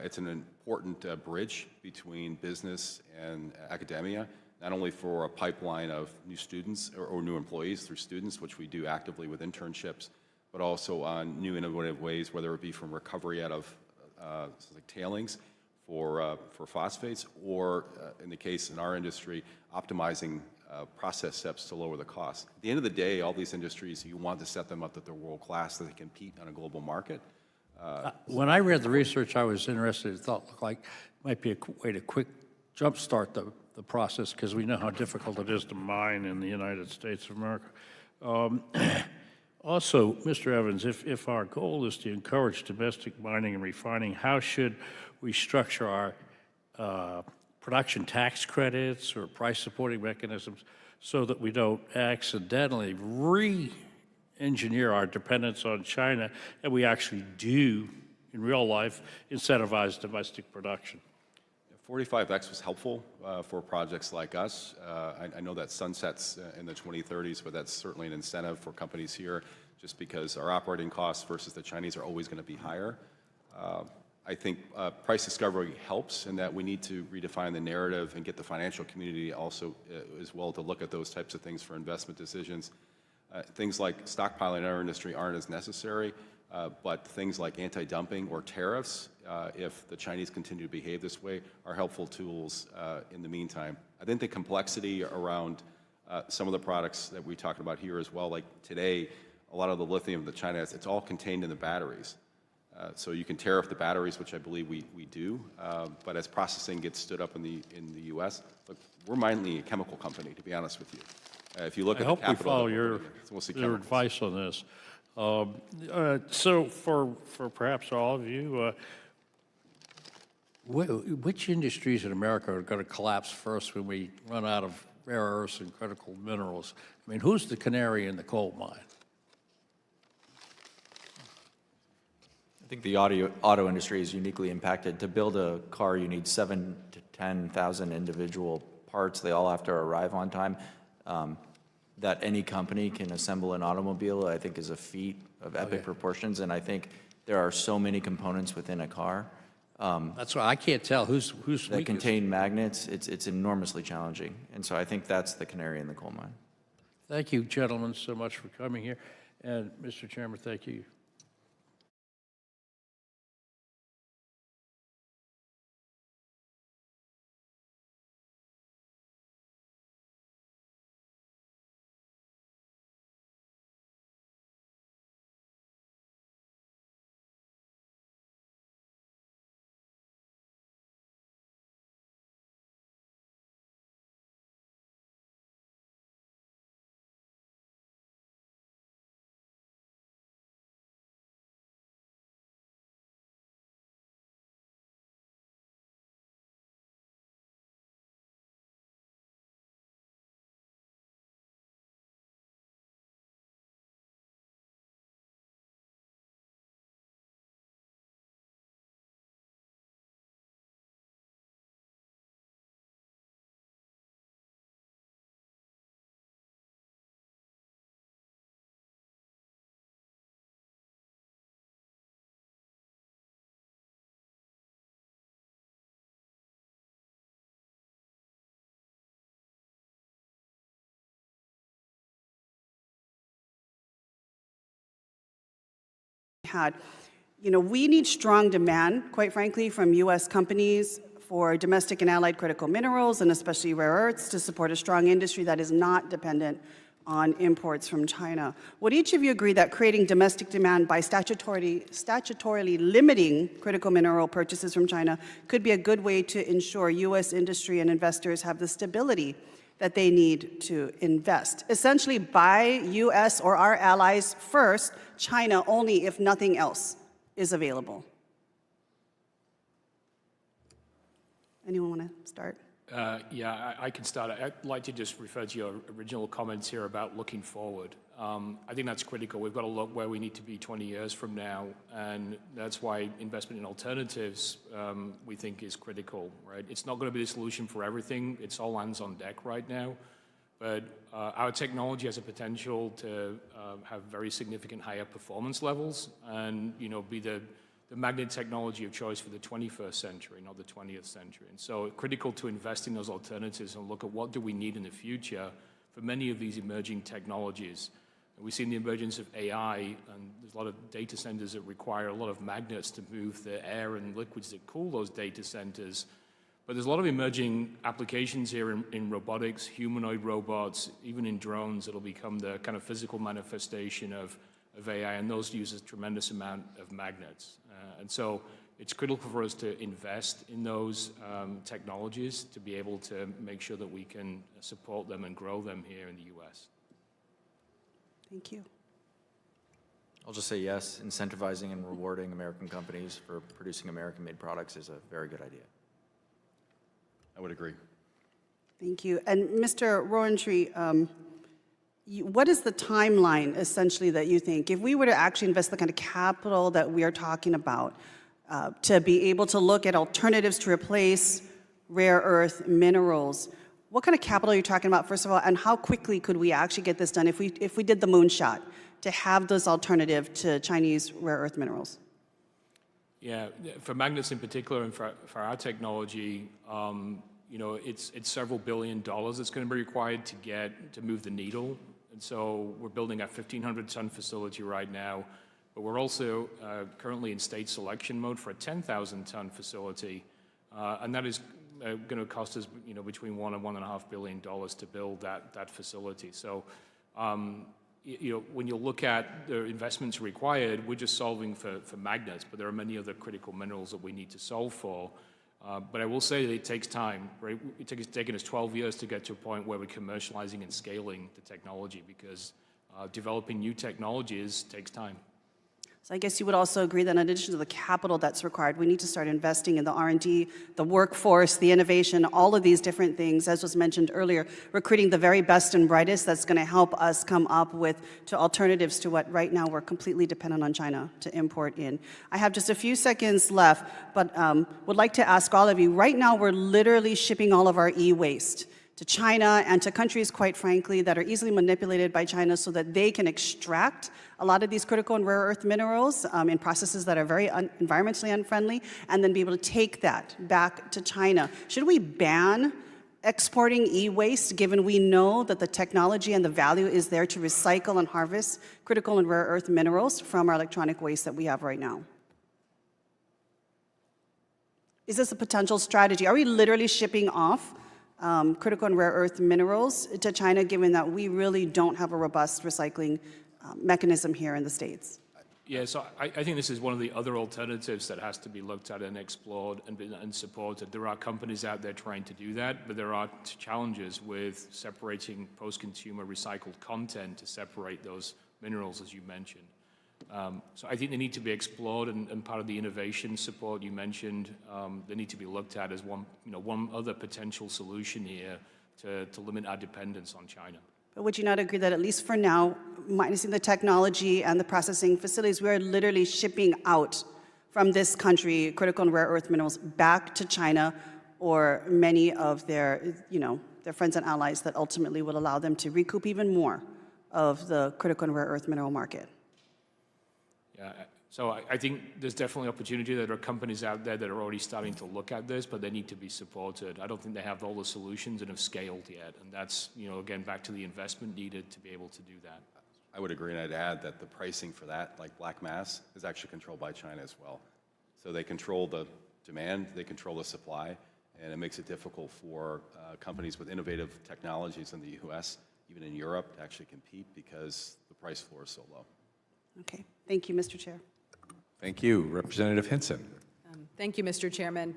It's an important bridge between business and academia, not only for a pipeline of new students or new employees through students, which we do actively with internships, but also on new innovative ways, whether it be from recovery out of like tailings for phosphates, or in the case in our industry, optimizing process steps to lower the cost. At the end of the day, all these industries, you want to set them up that they're world-class, so they compete on a global market. When I read the research, I was interested. It looked like it might be a way to quick jumpstart the process, because we know how difficult it is to mine in the United States of America. Also, Mr. Evans, if our goal is to encourage domestic mining and refining, how should we structure our production tax credits or price supporting mechanisms so that we don't accidentally re-engineer our dependence on China and we actually do, in real life, incentivize domestic production? 45X was helpful for projects like us. I know that sunsets in the 2030s, but that's certainly an incentive for companies here, just because our operating costs versus the Chinese are always going to be higher. I think price discovery helps in that we need to redefine the narrative and get the financial community also as well to look at those types of things for investment decisions. Things like stockpiling in our industry aren't as necessary, but things like anti-dumping or tariffs, if the Chinese continue to behave this way, are helpful tools in the meantime. I think the complexity around some of the products that we talked about here as well, like today, a lot of the lithium that China has, it's all contained in the batteries. So you can tariff the batteries, which I believe we do, but as processing gets stood up in the U.S., look, we're mainly a chemical company, to be honest with you. If you look at the capital, I hope we follow your advice on this. So for perhaps all of you, which industries in America are going to collapse first when we run out of rare earths and critical minerals? I mean, who's the canary in the coal mine? I think the auto industry is uniquely impacted. To build a car, you need 7,000 to 10,000 individual parts. They all have to arrive on time. That any company can assemble an automobile, I think, is a feat of epic proportions. And I think there are so many components within a car. That's why I can't tell who's that weakest. contain magnets. It's enormously challenging. And so I think that's the canary in the coal mine. Thank you, gentlemen, so much for coming here. And Mr. Chairman, thank you. We need strong demand, quite frankly, from U.S. companies for domestic and allied critical minerals, and especially rare earths, to support a strong industry that is not dependent on imports from China. Would each of you agree that creating domestic demand by statutorily limiting critical mineral purchases from China could be a good way to ensure U.S. industry and investors have the stability that they need to invest? Essentially, buy U.S. or our allies first, China only if nothing else is available. Anyone want to start? Yeah, I can start. I'd like to just refer to your original comments here about looking forward. I think that's critical. We've got to look where we need to be 20 years from now, and that's why investment in alternatives we think is critical, right? It's not going to be the solution for everything. It's all hands on deck right now. But our technology has a potential to have very significant higher performance levels and, be the magnet technology of choice for the 21st century, not the 20th century. And so it's critical to invest in those alternatives and look at what do we need in the future for many of these emerging technologies. And we've seen the emergence of AI, and there's a lot of data centers that require a lot of magnets to move the air and liquids that cool those data centers. But there's a lot of emerging applications here in robotics, humanoid robots, even in drones that'll become the kind of physical manifestation of AI, and those use a tremendous amount of magnets. And so it's critical for us to invest in those technologies to be able to make sure that we can support them and grow them here in the U.S. Thank you. I'll just say yes, incentivizing and rewarding American companies for producing American-made products is a very good idea. I would agree. Thank you. And Mr. Rowantree, what is the timeline, essentially, that you think, if we were to actually invest the kind of capital that we are talking about, to be able to look at alternatives to replace rare earth minerals, what kind of capital are you talking about, first of all, and how quickly could we actually get this done if we did the moonshot to have this alternative to Chinese rare earth minerals? Yeah, for magnets in particular, and for our technology, it's several $1 billion that's going to be required to move the needle. And so we're building a 1,500-ton facility right now, but we're also currently in state selection mode for a 10,000-ton facility, and that is going to cost us, between $1 and $1.5 billion to build that facility. So. When you look at the investments required, we're just solving for magnets, but there are many other critical minerals that we need to solve for. But I will say that it takes time, right? It's taken us 12 years to get to a point where we're commercializing and scaling the technology because developing new technologies takes time. So I guess you would also agree that in addition to the capital that's required, we need to start investing in the R&D, the workforce, the innovation, all of these different things, as was mentioned earlier, recruiting the very best and brightest that's going to help us come up to alternatives to what right now we're completely dependent on China to import in. I have just a few seconds left, but would like to ask all of you, right now we're literally shipping all of our e-waste to China and to countries, quite frankly, that are easily manipulated by China so that they can extract a lot of these critical and rare earth minerals in processes that are very environmentally unfriendly, and then be able to take that back to China. Should we ban exporting e-waste, given we know that the technology and the value is there to recycle and harvest critical and rare earth minerals from our electronic waste that we have right now? Is this a potential strategy? Are we literally shipping off critical and rare earth minerals to China, given that we really don't have a robust recycling mechanism here in the States? Yeah, so I think this is one of the other alternatives that has to be looked at and explored and supported. There are companies out there trying to do that, but there are challenges with separating post-consumer recycled content to separate those minerals, as you mentioned. So I think they need to be explored, and part of the innovation support you mentioned, they need to be looked at as one other potential solution here to limit our dependence on China. But would you not agree that at least for now, minusing the technology and the processing facilities, we are literally shipping out from this country critical and rare earth minerals back to China or many of their friends and allies that ultimately will allow them to recoup even more of the critical and rare earth mineral market? Yeah, so I think there's definitely opportunity. There are companies out there that are already starting to look at this, but they need to be supported. I don't think they have all the solutions and have scaled yet, and that's, again, back to the investment needed to be able to do that. I would agree, and I'd add that the pricing for that, like black mass, is actually controlled by China as well. So they control the demand, they control the supply, and it makes it difficult for companies with innovative technologies in the U.S., even in Europe, to actually compete because the price floor is so low. Okay, thank you, Mr. Chair. Thank you. Representative Hinson. Thank you, Mr. Chairman.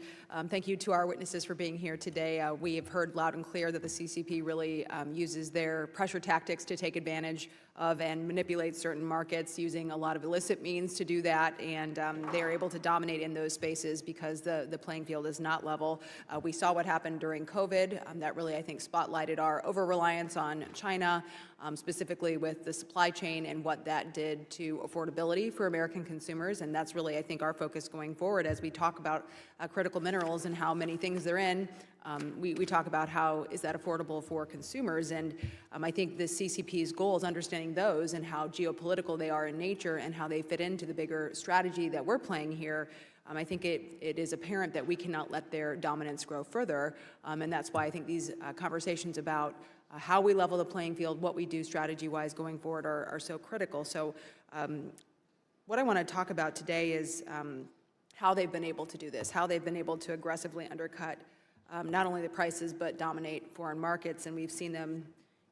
Thank you to our witnesses for being here today. We have heard loud and clear that the CCP really uses their pressure tactics to take advantage of and manipulate certain markets using a lot of illicit means to do that, and they are able to dominate in those spaces because the playing field is not level. We saw what happened during COVID. That really, I think, spotlighted our over-reliance on China, specifically with the supply chain and what that did to affordability for American consumers, and that's really, I think, our focus going forward as we talk about critical minerals and how many things they're in. We talk about how is that affordable for consumers, and I think the CCP's goal is understanding those and how geopolitical they are in nature and how they fit into the bigger strategy that we're playing here. I think it is apparent that we cannot let their dominance grow further, and that's why I think these conversations about how we level the playing field, what we do strategy-wise going forward are so critical. So what I want to talk about today is how they've been able to do this, how they've been able to aggressively undercut not only the prices but dominate foreign markets, and we've seen them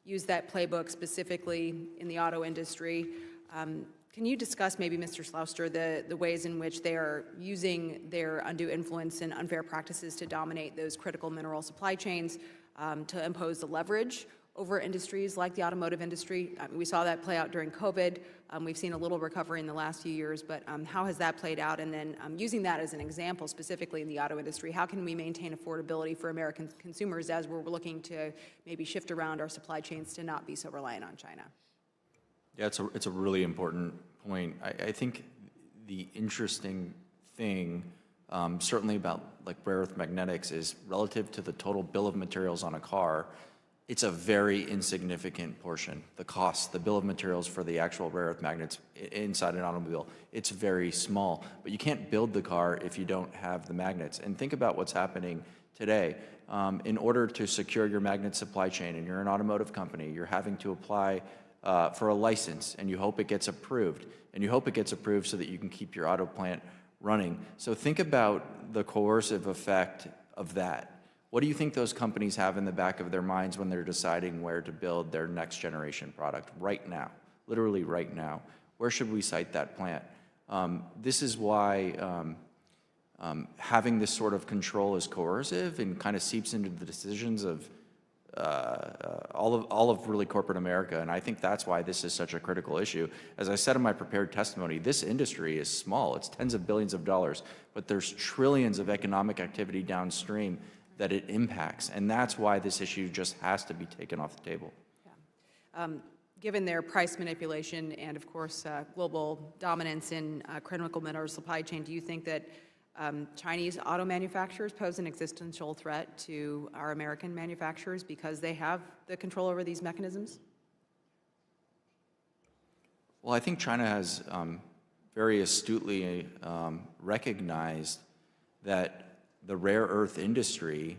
use that playbook specifically in the auto industry. Can you discuss maybe, Mr. Schlauster, the ways in which they are using their undue influence and unfair practices to dominate those critical mineral supply chains, to impose the leverage over industries like the automotive industry? We saw that play out during COVID. We've seen a little recovery in the last few years, but how has that played out? And then using that as an example, specifically in the auto industry, how can we maintain affordability for American consumers as we're looking to maybe shift around our supply chains to not be so reliant on China? Yeah, it's a really important point. I think the interesting thing, certainly about like rare earth magnetics, is relative to the total bill of materials on a car, it's a very insignificant portion. The cost, the bill of materials for the actual rare earth magnets inside an automobile, it's very small. But you can't build the car if you don't have the magnets. And think about what's happening today. In order to secure your magnet supply chain, and you're an automotive company, you're having to apply for a license, and you hope it gets approved. And you hope it gets approved so that you can keep your auto plant running. So think about the coercive effect of that. What do you think those companies have in the back of their minds when they're deciding where to build their next generation product right now, literally right now? Where should we site that plant? This is why having this sort of control is coercive and kind of seeps into the decisions of all of really corporate America, and I think that's why this is such a critical issue. As I said in my prepared testimony, this industry is small. It's tens of billions of dollars, but there's trillions of economic activity downstream that it impacts, and that's why this issue just has to be taken off the table. Yeah. Given their price manipulation and, of course, global dominance in critical mineral supply chain, do you think that Chinese auto manufacturers pose an existential threat to our American manufacturers because they have the control over these mechanisms? Well, I think China has very astutely recognized that the rare earth industry,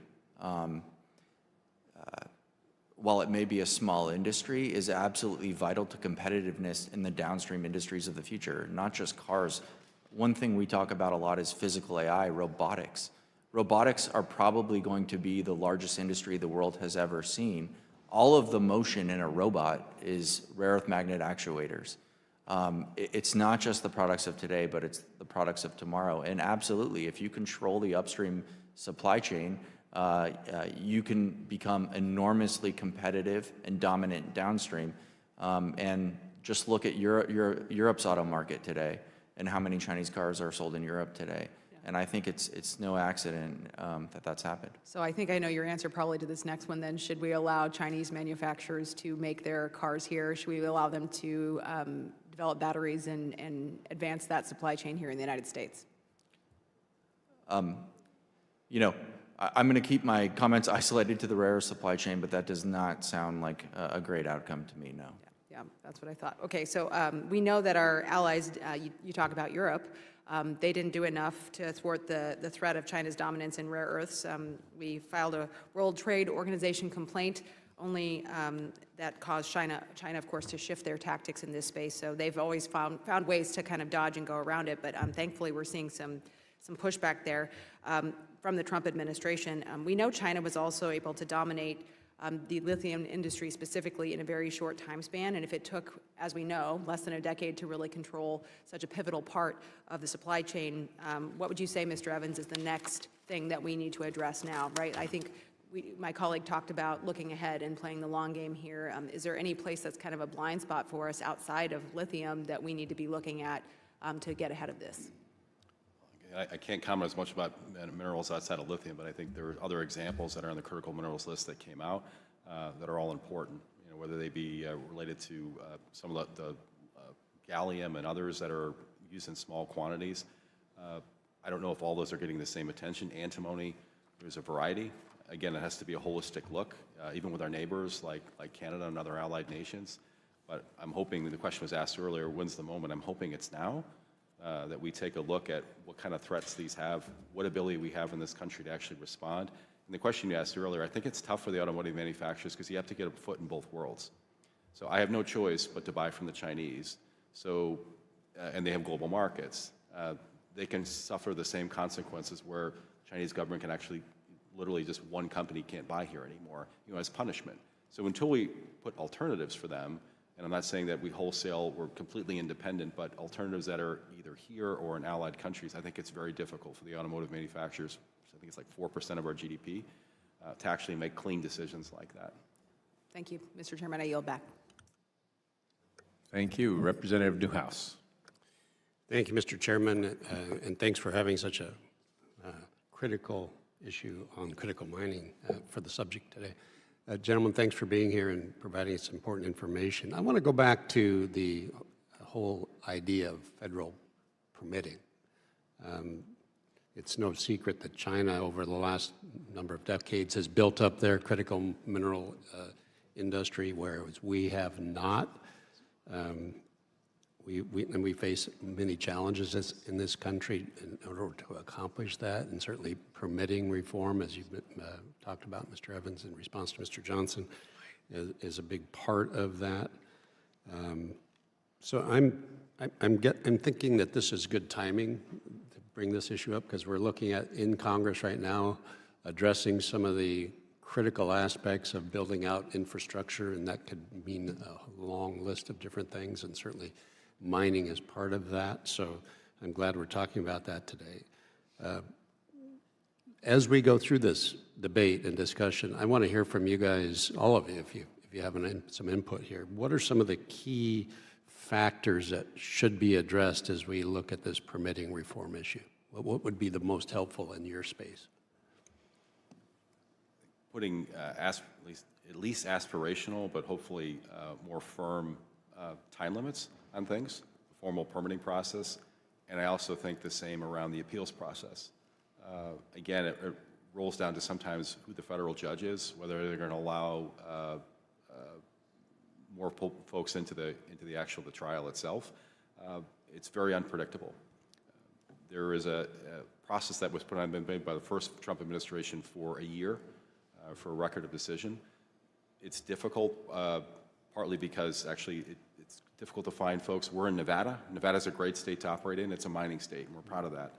while it may be a small industry, is absolutely vital to competitiveness in the downstream industries of the future, not just cars. One thing we talk about a lot is physical AI, robotics. Robotics are probably going to be the largest industry the world has ever seen. All of the motion in a robot is rare earth magnet actuators. It's not just the products of today, but it's the products of tomorrow. And absolutely, if you control the upstream supply chain, you can become enormously competitive and dominant downstream. And just look at Europe's auto market today and how many Chinese cars are sold in Europe today. And I think it's no accident that that's happened. So I think I know your answer probably to this next one then. Should we allow Chinese manufacturers to make their cars here? Should we allow them to develop batteries and advance that supply chain here in the United States? You know, I'm going to keep my comments isolated to the rare earth supply chain, but that does not sound like a great outcome to me, no. Yeah, that's what I thought. Okay, so we know that our allies, you talk about Europe, they didn't do enough to thwart the threat of China's dominance in rare earths. We filed a World Trade Organization complaint only that caused China, of course, to shift their tactics in this space. So they've always found ways to kind of dodge and go around it, but thankfully we're seeing some pushback there from the Trump administration. We know China was also able to dominate the lithium industry specifically in a very short time span, and if it took, as we know, less than a decade to really control such a pivotal part of the supply chain, what would you say, Mr. Evans, is the next thing that we need to address now, right? I think my colleague talked about looking ahead and playing the long game here. Is there any place that's kind of a blind spot for us outside of lithium that we need to be looking at to get ahead of this? I can't comment as much about minerals outside of lithium, but I think there are other examples that are on the critical minerals list that came out that are all important, you know, whether they be related to some of the gallium and others that are used in small quantities. I don't know if all those are getting the same attention. Antimony, there's a variety. Again, it has to be a holistic look, even with our neighbors like Canada and other allied nations. But I'm hoping, the question was asked earlier, when's the moment? I'm hoping it's now, that we take a look at what kind of threats these have, what ability we have in this country to actually respond. And the question you asked earlier, I think it's tough for the automotive manufacturers because you have to get a foot in both worlds. So I have no choice but to buy from the Chinese. So, and they have global markets. They can suffer the same consequences where Chinese government can actually, literally just one company can't buy here anymore, as punishment. So until we put alternatives for them, and I'm not saying that we wholesale, we're completely independent, but alternatives that are either here or in allied countries, I think it's very difficult for the automotive manufacturers, I think it's like 4% of our GDP, to actually make clean decisions like that. Thank you, Mr. Chairman. I yield back. Thank you. Representative Newhouse. Thank you, Mr. Chairman, and thanks for having such a critical issue on critical mining for the subject today. Gentlemen, thanks for being here and providing us important information. I want to go back to the whole idea of federal permitting. It's no secret that China, over the last number of decades, has built up their critical mineral industry, whereas we have not. We face many challenges in this country in order to accomplish that, and certainly permitting reform, as you've talked about, Mr. Evans, in response to Mr. Johnson, is a big part of that. So I'm thinking that this is good timing to bring this issue up, because we're looking at, in Congress right now, addressing some of the critical aspects of building out infrastructure, and that could mean a long list of different things, and certainly mining is part of that. So I'm glad we're talking about that today. As we go through this debate and discussion, I want to hear from you guys, all of you, if you have some input here. What are some of the key factors that should be addressed as we look at this permitting reform issue? What would be the most helpful in your space? Putting at least aspirational, but hopefully more firm time limits on things, the formal permitting process, and I also think the same around the appeals process. Again, it rolls down to sometimes who the federal judge is, whether they're going to allow more folks into the trial itself. It's very unpredictable. There is a process that was made by the first Trump administration for a year for a record of decision. It's difficult, partly because actually it's difficult to find folks. We're in Nevada. Nevada's a great state to operate in. It's a mining state, and we're proud of that.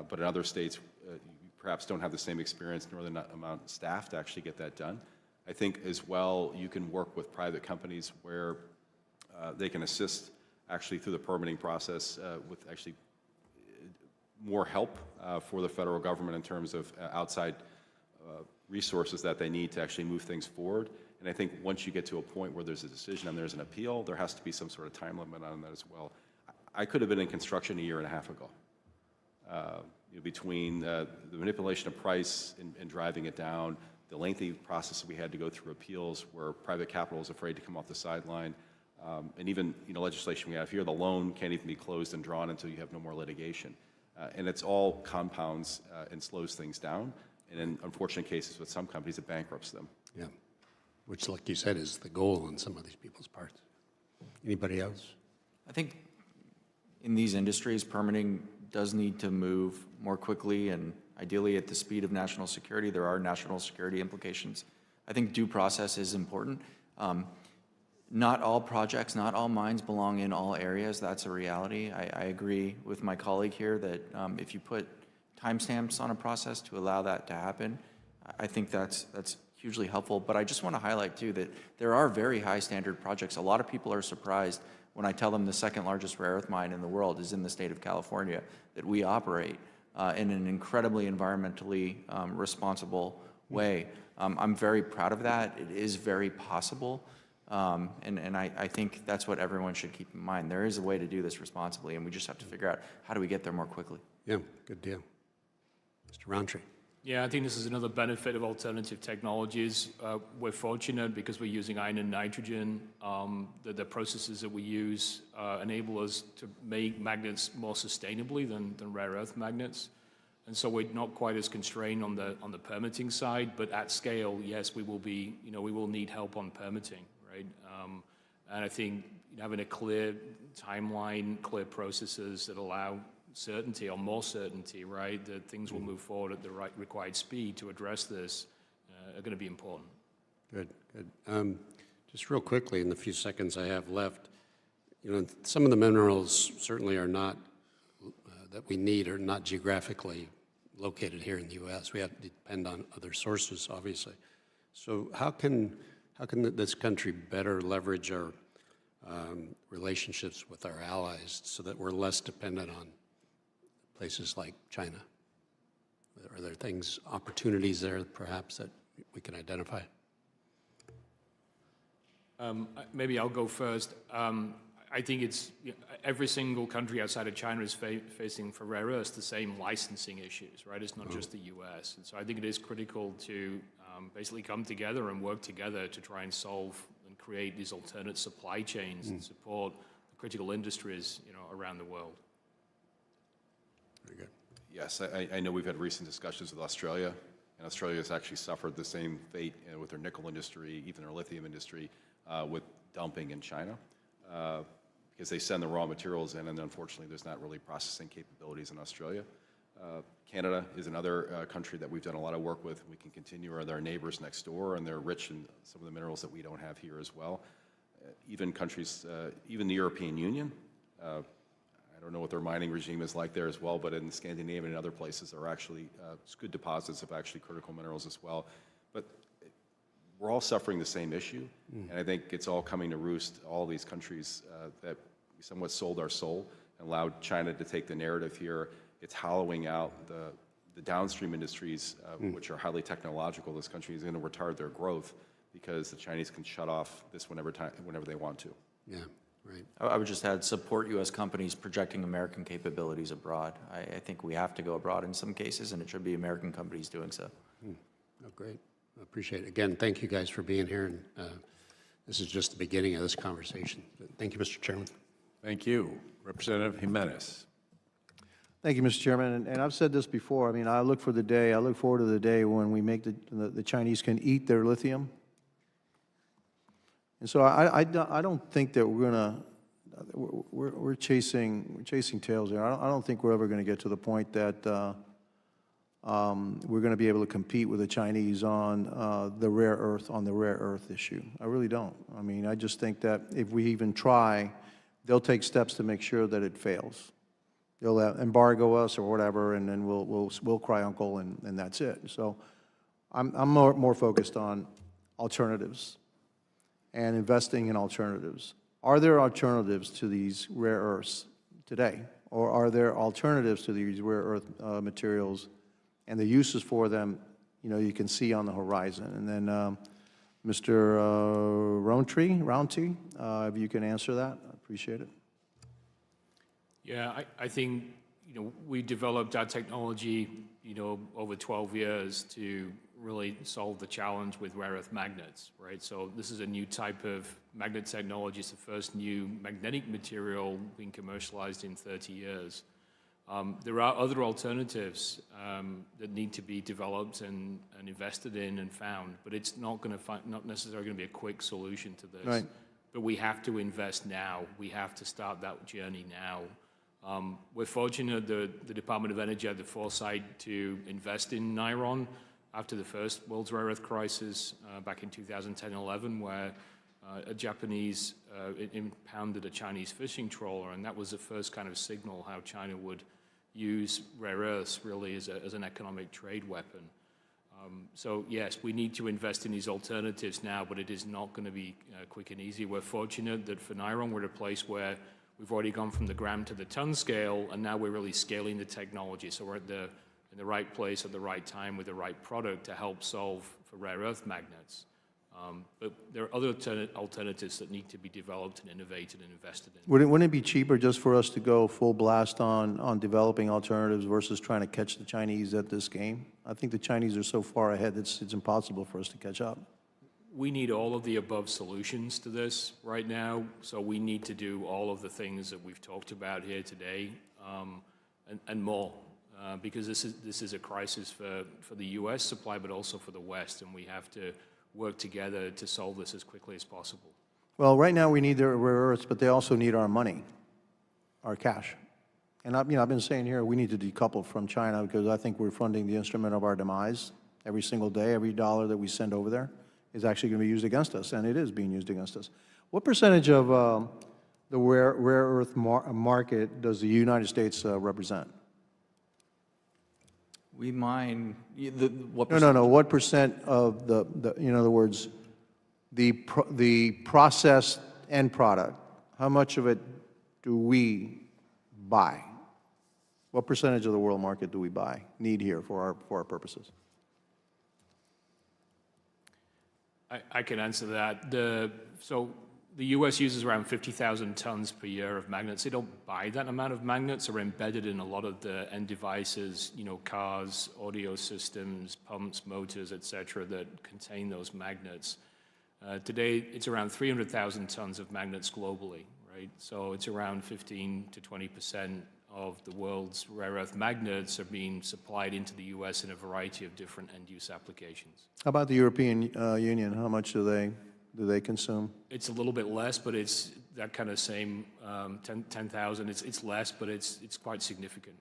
But in other states, you perhaps don't have the same experience nor the amount of staff to actually get that done. I think as well, you can work with private companies where they can assist actually through the permitting process with actually more help for the federal government in terms of outside resources that they need to actually move things forward. And I think once you get to a point where there's a decision and there's an appeal, there has to be some sort of time limit on that as well. I could have been in construction a year and a half ago. Between the manipulation of price and driving it down, the lengthy process we had to go through appeals where private capital is afraid to come off the sideline, and even legislation we have here, the loan can't even be closed and drawn until you have no more litigation. And it's all compounds and slows things down. And in unfortunate cases with some companies, it bankrupts them. Yeah, which, like you said, is the goal on some of these people's parts. Anybody else? I think in these industries, permitting does need to move more quickly and ideally at the speed of national security. There are national security implications. I think due process is important. Not all projects, not all mines belong in all areas. That's a reality. I agree with my colleague here that if you put timestamps on a process to allow that to happen, I think that's hugely helpful. But I just want to highlight too that there are very high standard projects. A lot of people are surprised when I tell them the second largest rare earth mine in the world is in the state of California, that we operate in an incredibly environmentally responsible way. I'm very proud of that. It is very possible. And I think that's what everyone should keep in mind. There is a way to do this responsibly, and we just have to figure out how do we get there more quickly. Yeah, good deal. Mr. Roundtree. Yeah, I think this is another benefit of alternative technologies. We're fortunate because we're using iron and nitrogen. The processes that we use enable us to make magnets more sustainably than rare earth magnets. And so we're not quite as constrained on the permitting side, but at scale, yes, we will be, we will need help on permitting, right? And I think having a clear timeline, clear processes that allow certainty or more certainty, right, that things will move forward at the right required speed to address this are going to be important. Good, good. Just real quickly, in the few seconds I have left, some of the minerals certainly are not, that we need are not geographically located here in the U.S. We have to depend on other sources, obviously. So how can this country better leverage our relationships with our allies so that we're less dependent on places like China? Are there things, opportunities there perhaps that we can identify? Maybe I'll go first. I think it's every single country outside of China is facing for rare earths the same licensing issues, right? It's not just the U.S. And so I think it is critical to basically come together and work together to try and solve and create these alternate supply chains and support the critical industries, around the world. Very good. Yes, I know we've had recent discussions with Australia, and Australia has actually suffered the same fate with their nickel industry, even their lithium industry, with dumping in China. Because they send the raw materials in, and unfortunately there's not really processing capabilities in Australia. Canada is another country that we've done a lot of work with. We can continue, or their neighbors next door, and they're rich in some of the minerals that we don't have here as well. Even countries, even the European Union, I don't know what their mining regime is like there as well, but in Scandinavia and other places are actually good deposits of actually critical minerals as well. But we're all suffering the same issue, and I think it's all coming to roost, all these countries that we somewhat sold our soul and allowed China to take the narrative here. It's hollowing out the downstream industries, which are highly technological. This country is going to retard their growth because the Chinese can shut off this whenever they want to. Yeah, right. I would just add, support U.S. companies projecting American capabilities abroad. I think we have to go abroad in some cases, and it should be American companies doing so. Oh, great. I appreciate it. Again, thank you guys for being here, and this is just the beginning of this conversation. Thank you, Mr. Chairman. Thank you. Representative Jimenez. Thank you, Mr. Chairman. And I've said this before. I mean, I look forward to the day when we make the Chinese can eat their lithium. And so I don't think that we're chasing tails there. I don't think we're ever going to get to the point that we're going to be able to compete with the Chinese on the rare earth issue. I really don't. I mean, I just think that if we even try, they'll take steps to make sure that it fails. They'll embargo us or whatever, and then we'll cry uncle, and that's it. So I'm more focused on alternatives and investing in alternatives. Are there alternatives to these rare earths today, or are there alternatives to these rare earth materials? And the uses for them, you can see on the horizon. And then Mr. Roundtree, if you can answer that, I appreciate it. Yeah, I think, we developed our technology, over 12 years to really solve the challenge with rare earth magnets, right? So this is a new type of magnet technology. It's the first new magnetic material being commercialized in 30 years. There are other alternatives that need to be developed and invested in and found, but it's not necessarily going to be a quick solution to this. Right. But we have to invest now. We have to start that journey now. We're fortunate that the Department of Energy had the foresight to invest in Niron after the first world's rare earth crisis back in 2010-11, where a Japanese impounded a Chinese fishing trawler, and that was the first kind of signal how China would use rare earths really as an economic trade weapon. So yes, we need to invest in these alternatives now, but it is not going to be quick and easy. We're fortunate that for Niron, we're at a place where we've already gone from the gram to the ton scale, and now we're really scaling the technology. So we're in the right place at the right time with the right product to help solve for rare earth magnets. But there are other alternatives that need to be developed and innovated and invested in. Wouldn't it be cheaper just for us to go full blast on developing alternatives versus trying to catch the Chinese at this game? I think the Chinese are so far ahead it's impossible for us to catch up. We need all of the above solutions to this right now, so we need to do all of the things that we've talked about here today, and more. because this is a crisis for the U.S. supply, but also for the West, and we have to work together to solve this as quickly as possible. Well, right now we need their rare earths, but they also need our money, our cash. And I've been saying here we need to decouple from China because I think we're funding the instrument of our demise every single day. Every dollar that we send over there is actually going to be used against us, and it is being used against us. What percentage of the rare earth market does the United States represent? We mine, what No, percentage? no, no. What percent of in other words, the processed end product, how much of it do we buy? What percentage of the world market do we need here for our purposes? I can answer that. So the U.S. uses around 50,000 tons per year of magnets. They don't buy that amount of magnets. They're embedded in a lot of the end devices, cars, audio systems, pumps, motors, et cetera, that contain those magnets. Today, it's around 300,000 tons of magnets globally, right? So it's around 15 to 20% of the world's rare earth magnets are being supplied into the U.S. in a variety of different end-use applications. How about the European Union? How much do they consume? It's a little bit less, but it's that kind of same 10,000. It's less, but it's quite significant.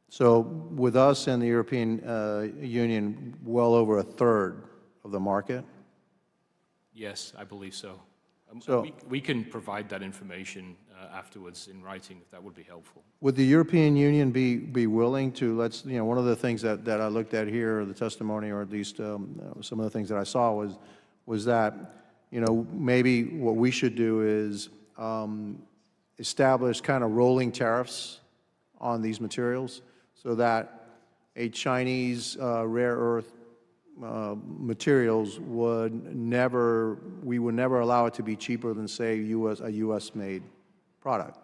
So with us and the European Union, well over a third of the market? Yes, I believe so. So- We can provide that information afterwards in writing if that would be helpful. Would the European Union be willing to, one of the things that I looked at here, the testimony, or at least some of the things that I saw was that, maybe what we should do is establish kind of rolling tariffs on these materials so that a Chinese rare earth materials we would never allow it to be cheaper than, say, a U.S.-made product.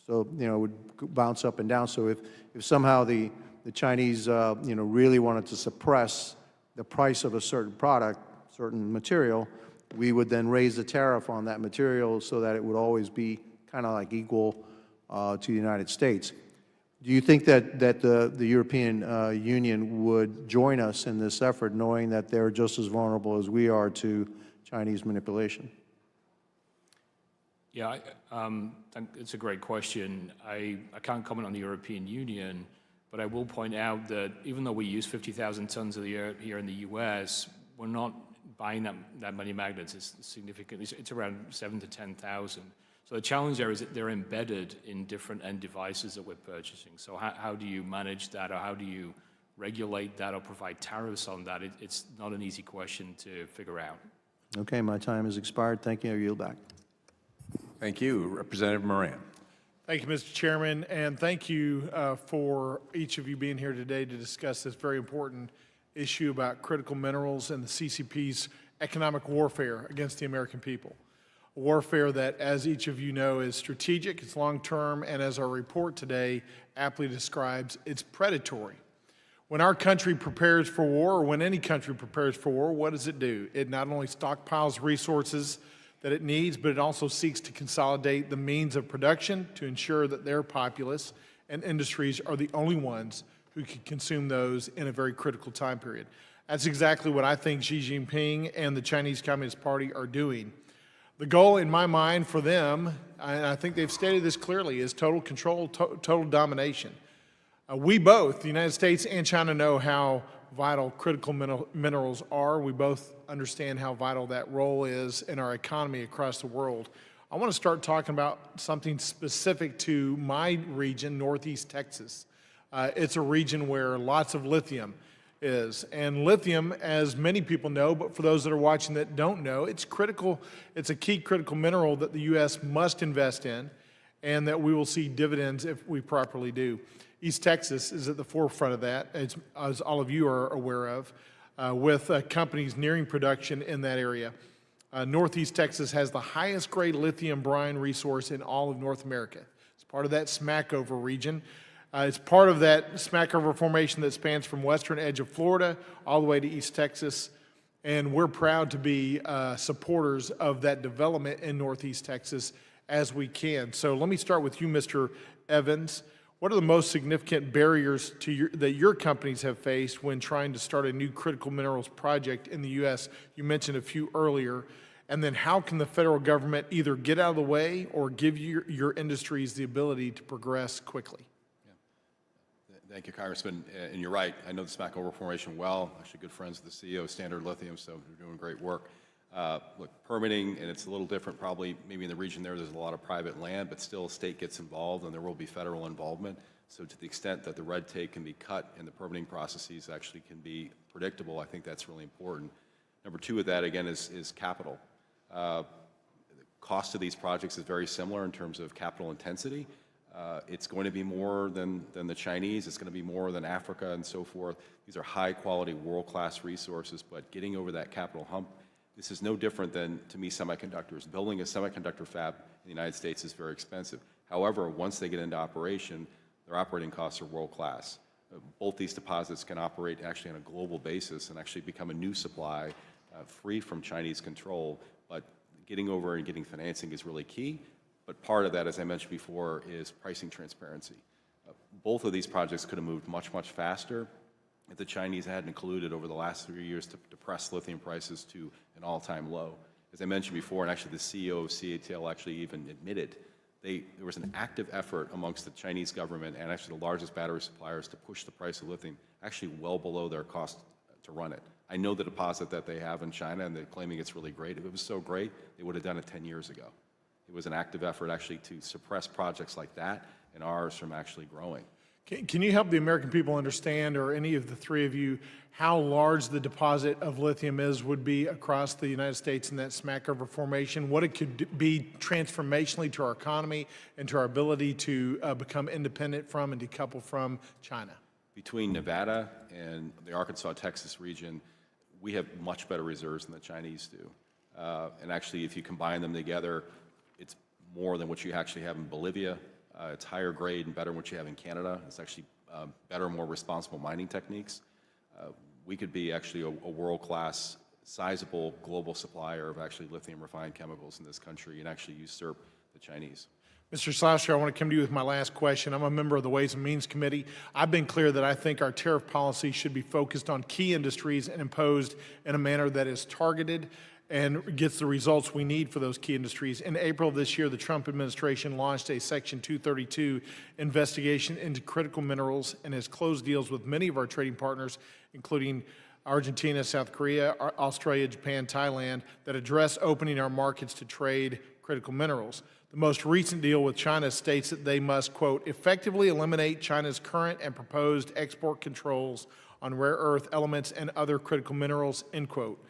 So, it would bounce up and down. So if somehow the Chinese, really wanted to suppress the price of a certain product, certain material, we would then raise the tariff on that material so that it would always be kind of like equal to the United States. Do you think that the European Union would join us in this effort, knowing that they're just as vulnerable as we are to Chinese manipulation? Yeah, it's a great question. I can't comment on the European Union, but I will point out that even though we use 50,000 tons of the year here in the U.S., we're not buying that many magnets. It's significant. It's around 7,000 to 10,000. So the challenge there is that they're embedded in different end devices that we're purchasing. So how do you manage that, or how do you regulate that or provide tariffs on that? It's not an easy question to figure out. Okay, my time has expired. Thank you. I yield back. Thank you. Representative Moran. Thank you, Mr. Chairman, and thank you for each of you being here today to discuss this very important issue about critical minerals and the CCP's economic warfare against the American people. A warfare that, as each of you know, is strategic, it's long-term, and as our report today aptly describes, it's predatory. When our country prepares for war, or when any country prepares for war, what does it do? It not only stockpiles resources that it needs, but it also seeks to consolidate the means of production to ensure that their populace and industries are the only ones who can consume those in a very critical time period. That's exactly what I think Xi Jinping and the Chinese Communist Party are doing. The goal in my mind for them, and I think they've stated this clearly, is total control, total domination. We both, the United States and China, know how vital critical minerals are. We both understand how vital that role is in our economy across the world. I want to start talking about something specific to my region, Northeast Texas. It's a region where lots of lithium is. And lithium, as many people know, but for those that are watching that don't know, it's critical. It's a key critical mineral that the U.S. must invest in, and that we will see dividends if we properly do. East Texas is at the forefront of that, as all of you are aware of, with companies nearing production in that area. Northeast Texas has the highest grade lithium brine resource in all of North America. It's part of that Smackover region. It's part of that Smackover formation that spans from western edge of Florida all the way to East Texas, and we're proud to be supporters of that development in Northeast Texas as we can. So let me start with you, Mr. Evans. what are the most significant barriers that your companies have faced when trying to start a new critical minerals project in the U.S.? You mentioned a few earlier. And then how can the federal government either get out of the way or give your industries the ability to progress quickly? Thank you, Congressman. And you're right. I know the Smackover Formation well. Actually, good friends with the CEO of Standard Lithium, so they're doing great work. Look, permitting, and it's a little different probably, maybe in the region there's a lot of private land, but still state gets involved and there will be federal involvement. So to the extent that the red tape can be cut and the permitting processes actually can be predictable, I think that's really important. Number two of that, again, is capital. The cost of these projects is very similar in terms of capital intensity. It's going to be more than the Chinese. It's going to be more than Africa and so forth. These are high-quality, world-class resources, but getting over that capital hump, this is no different than, to me, semiconductors. Building a semiconductor fab in the United States is very expensive. However, once they get into operation, their operating costs are world-class. Both these deposits can operate actually on a global basis and actually become a new supply free from Chinese control, but getting over and getting financing is really key. But part of that, as I mentioned before, is pricing transparency. Both of these projects could have moved much, much faster if the Chinese hadn't colluded over the last 3 years to depress lithium prices to an all-time low. As I mentioned before, and actually the CEO of CATL actually even admitted, there was an active effort amongst the Chinese government and actually the largest battery suppliers to push the price of lithium actually well below their cost to run it. I know the deposit that they have in China, and they're claiming it's really great. If it was so great, they would have done it 10 years ago. It was an active effort actually to suppress projects like that and ours from actually growing. Can you help the American people understand, or any of the three of you, how large the deposit of lithium would be across the United States in that Smackover Formation, what it could be transformationally to our economy and to our ability to become independent from and decouple from China? Between Nevada and the Arkansas-Texas region, we have much better reserves than the Chinese do. And actually, if you combine them together, it's more than what you actually have in Bolivia. It's higher grade and better than what you have in Canada. It's actually better, more responsible mining techniques. We could be actually a world-class, sizable global supplier of actually lithium refined chemicals in this country and actually usurp the Chinese. Mr. Slouster, I want to come to you with my last question. I'm a member of the Ways and Means Committee. I've been clear that I think our tariff policy should be focused on key industries and imposed in a manner that is targeted and gets the results we need for those key industries. In April of this year, the Trump administration launched a Section 232 investigation into critical minerals and has closed deals with many of our trading partners, including Argentina, South Korea, Australia, Japan, Thailand, that address opening our markets to trade critical minerals. The most recent deal with China states that they must, quote, effectively eliminate China's current and proposed export controls on rare earth elements and other critical minerals, end quote.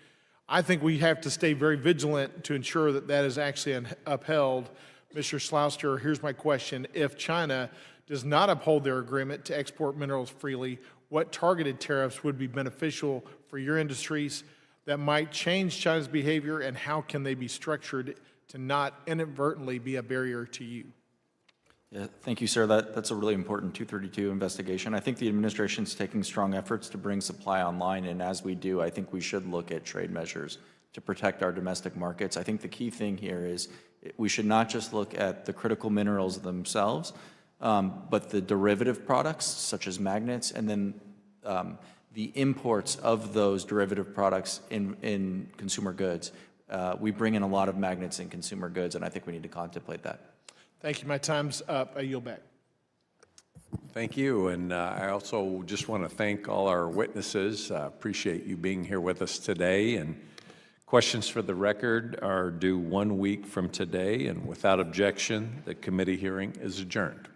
I think we have to stay very vigilant to ensure that that is actually upheld. Mr. Slouster, here's my question. If China does not uphold their agreement to export minerals freely, what targeted tariffs would be beneficial for your industries that might change China's behavior, and how can they be structured to not inadvertently be a barrier to you? Yeah, thank you, sir. That's a really important 232 investigation. I think the administration's taking strong efforts to bring supply online, and as we do, I think we should look at trade measures to protect our domestic markets. I think the key thing here is we should not just look at the critical minerals themselves, but the derivative products, such as magnets, and then the imports of those derivative products in consumer goods. We bring in a lot of magnets in consumer goods, and I think we need to contemplate that. Thank you. My time's up. I yield back. Thank you. And I also just want to thank all our witnesses. Appreciate you being here with us today. And questions for the record are due 1 week from today. And without objection, the committee hearing is adjourned.